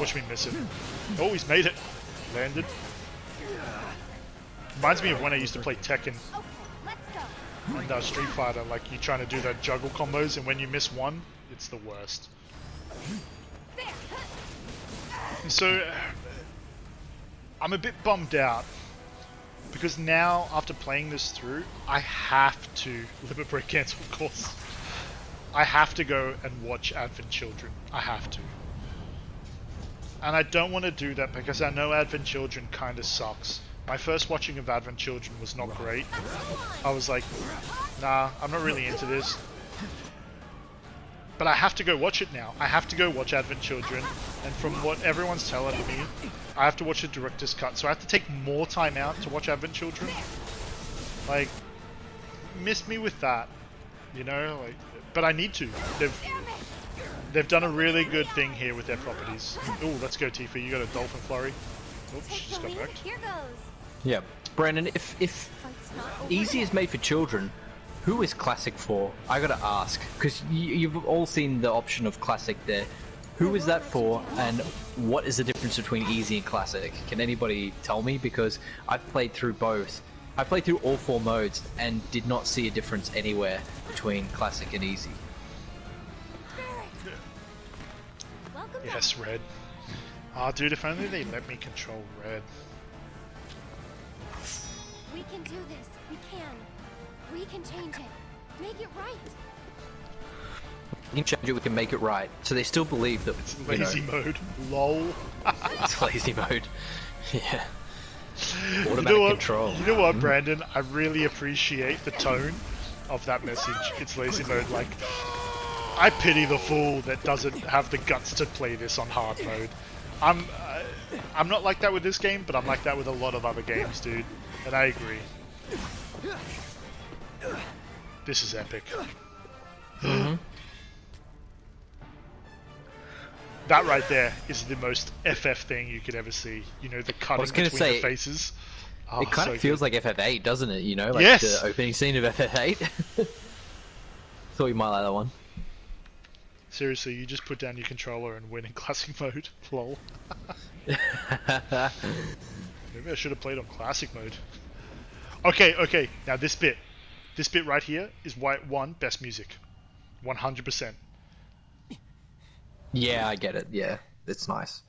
Watch me miss it. Oh, he's made it. Landed. Reminds me of when I used to play Tekken and Street Fighter. Like, you're trying to do the juggle combos, and when you miss one, it's the worst. So, I'm a bit bummed out. Because now, after playing this through, I have to limit break cancel, of course. I have to go and watch Advent Children. I have to. And I don't want to do that because I know Advent Children kind of sucks. My first watching of Advent Children was not great. I was like, nah, I'm not really into this. But I have to go watch it now. I have to go watch Advent Children. And from what everyone's telling me, I have to watch the director's cut. So I have to take more time out to watch Advent Children. Like, missed me with that. You know, like, but I need to. They've done a really good thing here with their properties. Oh, let's go, Tifa. You got a Dolphin Flurry. Oops, she just got wrecked. Yeah. Brandon, if Easy is made for children, who is Classic for? I gotta ask, because you've all seen the option of Classic there. Who is that for, and what is the difference between Easy and Classic? Can anybody tell me? Because I've played through both. I played through all 4 modes and did not see a difference anywhere between Classic and Easy. Yes, Red. Ah, dude, if only they let me control Red. We can do this. We can. We can change it. Make it right. We can change it, we can make it right. So they still believe that it's lazy mode. LOL. It's lazy mode. Yeah. Automatic control. You know what, Brandon? I really appreciate the tone of that message. It's lazy mode. Like, I pity the fool that doesn't have the guts to play this on hard mode. I'm not like that with this game, but I'm like that with a lot of other games, dude. And I agree. This is epic. Mm-hmm. That right there is the most FF thing you could ever see. You know, the cutting between the faces. Oh, it kind of feels like FF8, doesn't it? You know, like yes! The opening scene of FF8. Thought you might like that one. Seriously, you just put down your controller and win in classic mode. Lol. Maybe I should have played on classic mode. Okay. Now this bit right here is one best music, 100%. Yeah, I get it. Yeah, it's nice.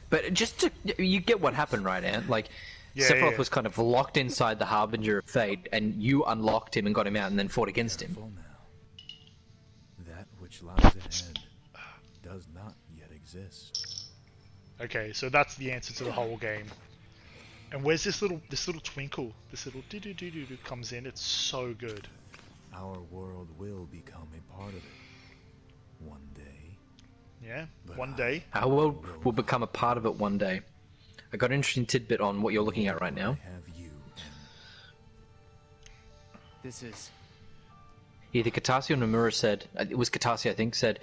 But you get what happened, right, Ant? Like, Sepiroth was kind of locked inside the Harbinger of Fate, and you unlocked him and got him out, and then fought against him. That which lies ahead does not yet exist. Okay, so that's the answer to the whole game. And where's this little twinkle? This little do comes in. It's so good. Our world will become a part of it one day. Yeah, one day. Our world will become a part of it one day. I got an interesting tidbit on what you're looking at right now. This is... Either Katasi or Nomura said, it was Katasi I think, said,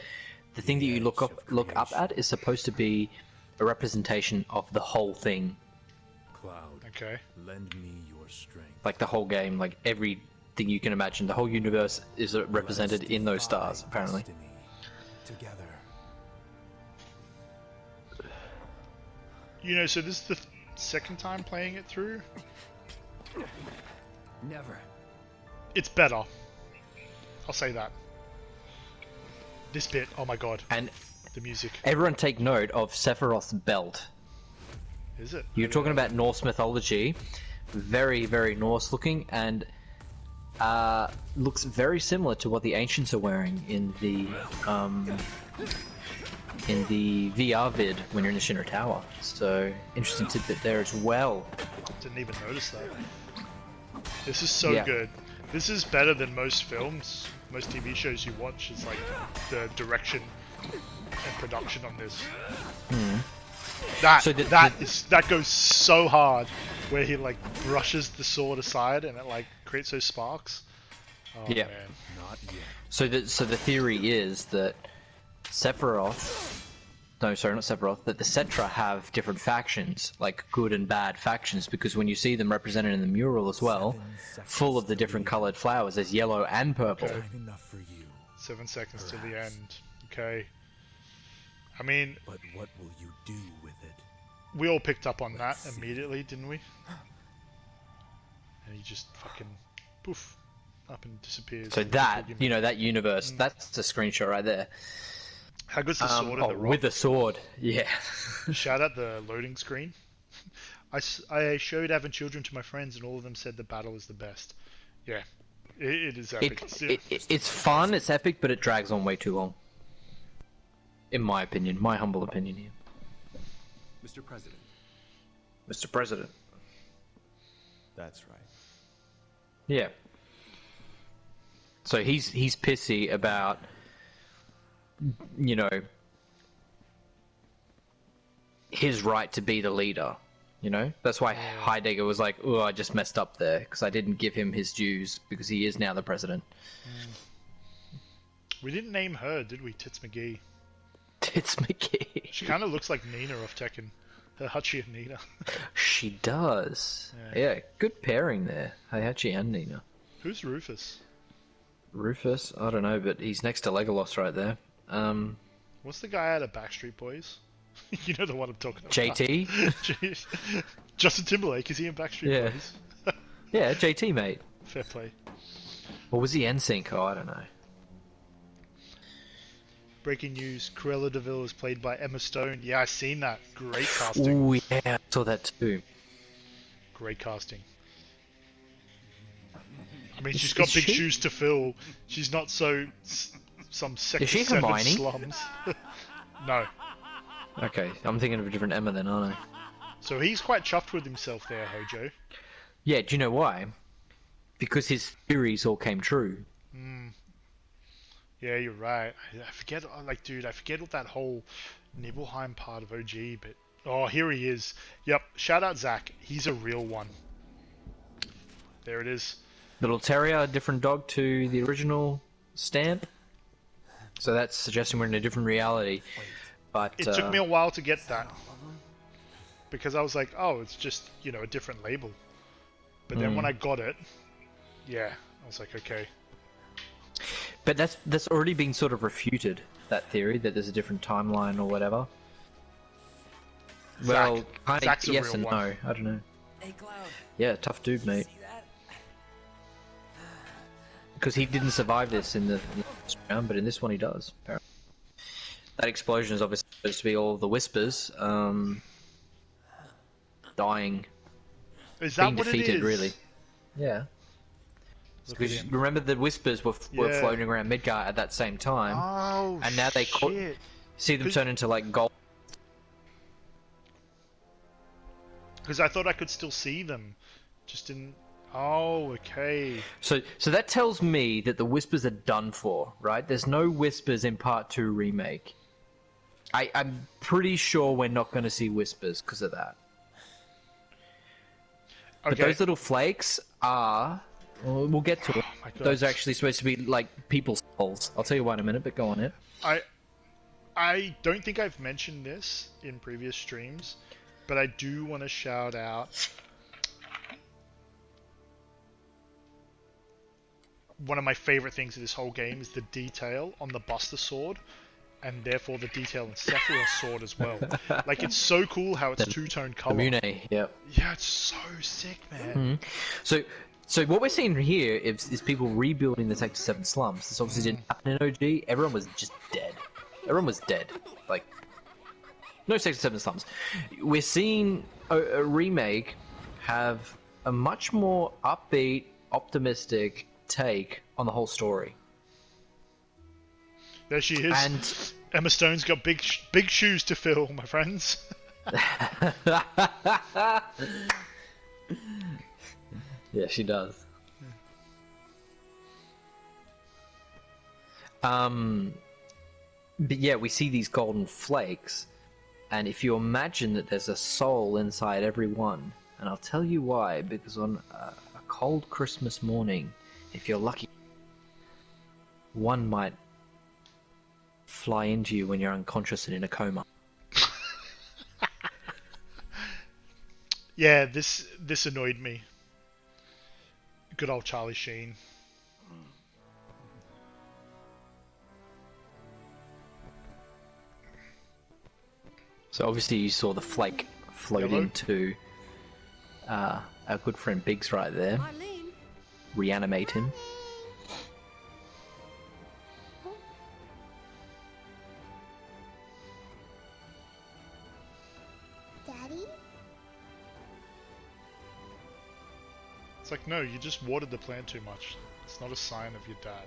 the thing that you look up at is supposed to be a representation of the whole thing. Cloud, okay. Lend me your strength. Like the whole game, like everything you can imagine, the whole universe is represented in those stars, apparently. Together. You know, so this is second time playing it through, Never. it's better. I'll say that. This bit, oh my god, And the music. everyone take note of Sephiroth's belt. Is it? You're talking about Norse mythology, very, very Norse looking, and looks very similar to what the ancients are wearing in the VR vid when you're in the Shinra Tower. So interesting tidbit there as well. Didn't even notice that. This is so Yeah. good. This is better than most films, most TV shows you watch. It's like the direction and production on this. That So that goes so hard, where he like brushes the sword aside and it like creates those sparks. Oh Yeah. man. Not yet. So the theory is that Sephiroth, no, sorry, not Sephiroth, that the Cetra have different factions, like good and bad factions, because when you see them represented in the mural as well, 7 seconds full of the till different end. coloured flowers, there's yellow and purple. Okay. Not enough for you. 7 seconds to the end. Okay. I mean, But what will you do with it? we all picked up on that Let's see. immediately, didn't we? And he just fucking poof up and disappears. So that, you know, that universe, that's the screenshot right there. How good's the sword and the rock? with the sword, yeah. Shout out the loading screen. I showed Avon Children to my friends and all of them said the battle is the best. Yeah, it is epic. It's fun, it's epic, but it drags on way too long. In my opinion, my humble opinion here. Mr. President. Mr. President. That's right. Yeah. So he's pissy about, you know, his right to be the leader. You know, that's why Heidegger was like, "Oh, I just messed up there because I didn't give him his dues because he is now the president." We didn't name her, did we? Tits McGee. Tits McGee. She kind of looks like Nina off Tekken. Heihachi and Nina. She does. Yeah. Yeah, good pairing there. Heihachi and Nina. Who's Rufus? Rufus, I don't know, but he's next to Legolas right there. What's the guy out of Backstreet Boys? You know the one I'm talking about. JT? Jeez. Justin Timberlake, is he in Backstreet Yeah. Boys? Yeah, JT, mate. Fair play. Or was he NSYNC? Oh, I don't know. Breaking news, Cruella de Vil is played by Emma Stone. Yeah, I've seen that. Great casting. Oh, yeah, I saw that too. Great casting. I mean, she's got is big she- shoes to fill. She's not some Sector Is she 7 Hermione? slums. No. Okay, I'm thinking of a different Emma then, aren't I? So he's quite chuffed with himself there, Hojo. Yeah, do you know why? Because his theories all came true. Yeah, you're right. I forget, like, dude, I forget all that whole Nibelheim part of OG, but... Oh, here he is. Yep, shout out Zach. He's a real one. There it is. Little terrier, a different dog to the original stamp. So that's suggesting we're in a different reality. But It took me a while to get that. Because I was like, oh, it's just, you know, a different label. But then when I got it, yeah, I was like, okay. But that's already been sort of refuted, that theory, that there's a different timeline or whatever. Well, kind Zach's of a yes real and one. no. I don't know. Hey, Cloud. Yeah, tough dude, mate. See that? Because he didn't survive this in the last round, but in this one he does, apparently. That explosion is obviously supposed to be all the Whispers dying, Is that being what it defeated, is? really. Yeah. Look at Because him. remember the Whispers were Yeah. floating around Midgar at that same time. Oh, And now they shit. See them 'Cause- turn into like gold. Because I thought I could still see them. Just didn't... Oh, okay. So that tells me that the Whispers are done for, right? There's no Whispers in Part 2 remake. I'm pretty sure we're not going to see Whispers because of that. But Okay. those little flakes are... Well, we'll get to it. my God. Those are actually supposed to be like people's souls. I'll tell you why in a minute, but go on it. I don't think I've mentioned this in previous streams, but I do want to shout out one of my favorite things of this whole game is the detail on the Buster Sword. and therefore the detail in Sepiroth's sword as well. Like, it's so cool how it's two-tone The color. Mune, yep. Yeah, it's so sick, man. So what we're seeing here is people rebuilding the Sector 7 slums. This obviously didn't happen in OG. Everyone was just dead. Everyone was dead. Like, no Sector 7 slums. We're seeing a remake have a much more upbeat, optimistic take on the whole story. There she is. And Emma Stone's got big shoes to fill, my friends. yeah, she does. But yeah, we see these golden flakes, and if you imagine that there's a soul inside every one, and I'll tell you why, because on a cold Christmas morning, if you're lucky, one might fly into you when you're unconscious and in a coma. Yeah, this annoyed me. Good old Charlie Sheen. So obviously you saw the flake float Yellow? into our good friend Biggs right there. Marlene, Reanimate him. Daddy? It's like, no, you just watered the plant too much. It's not a sign of your dad.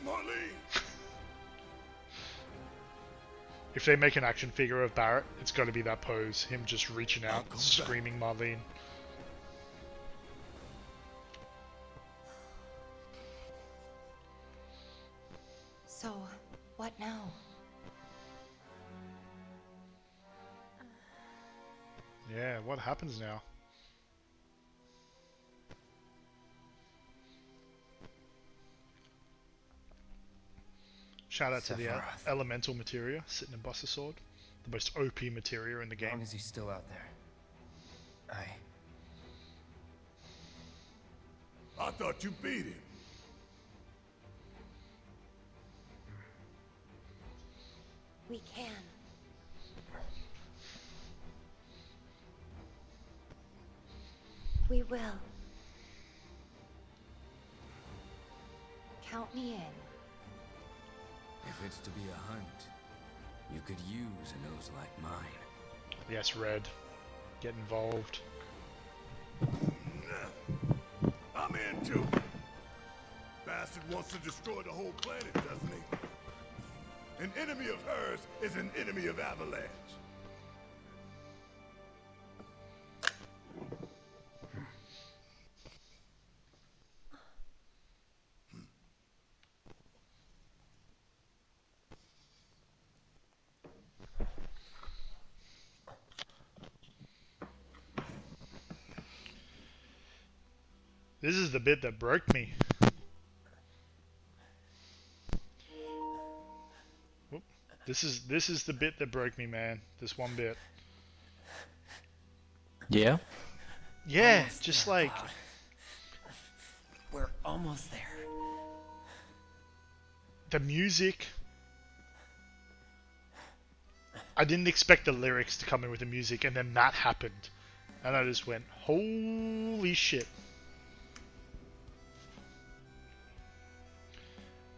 Marlene! If they make an action figure of Barrett, it's got to be that pose. Him just reaching out, come screaming Marlene. So, what now? Yeah, what happens now? Shout out to the Sepiroth. elemental materia sitting in Buster Sword. The most OP materia in the How long game. is he still out there? I thought you beat him. We can. We will. Count me in. If it's to be a hunt, you could use a nose like mine. Yes, Red. Get involved. I'm in too. Bastard wants to destroy the whole planet, doesn't he? An enemy of hers is an enemy of Avalanche. This is the bit that broke me. Whoop. This is the bit that broke me, man. This one bit. Yeah? Yeah, Almost just there, like Cloud. We're almost there. the music. I didn't expect the lyrics to come in with the music, and then that happened, and I just went, "Holy shit!"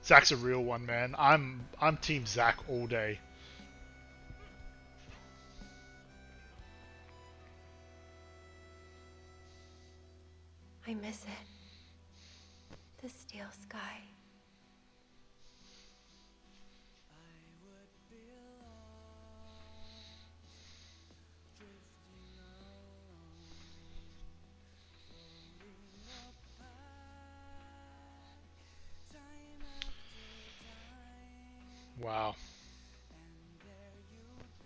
Zach's a real one, man. I'm Team Zach all day. I miss it. The steel sky. Wow.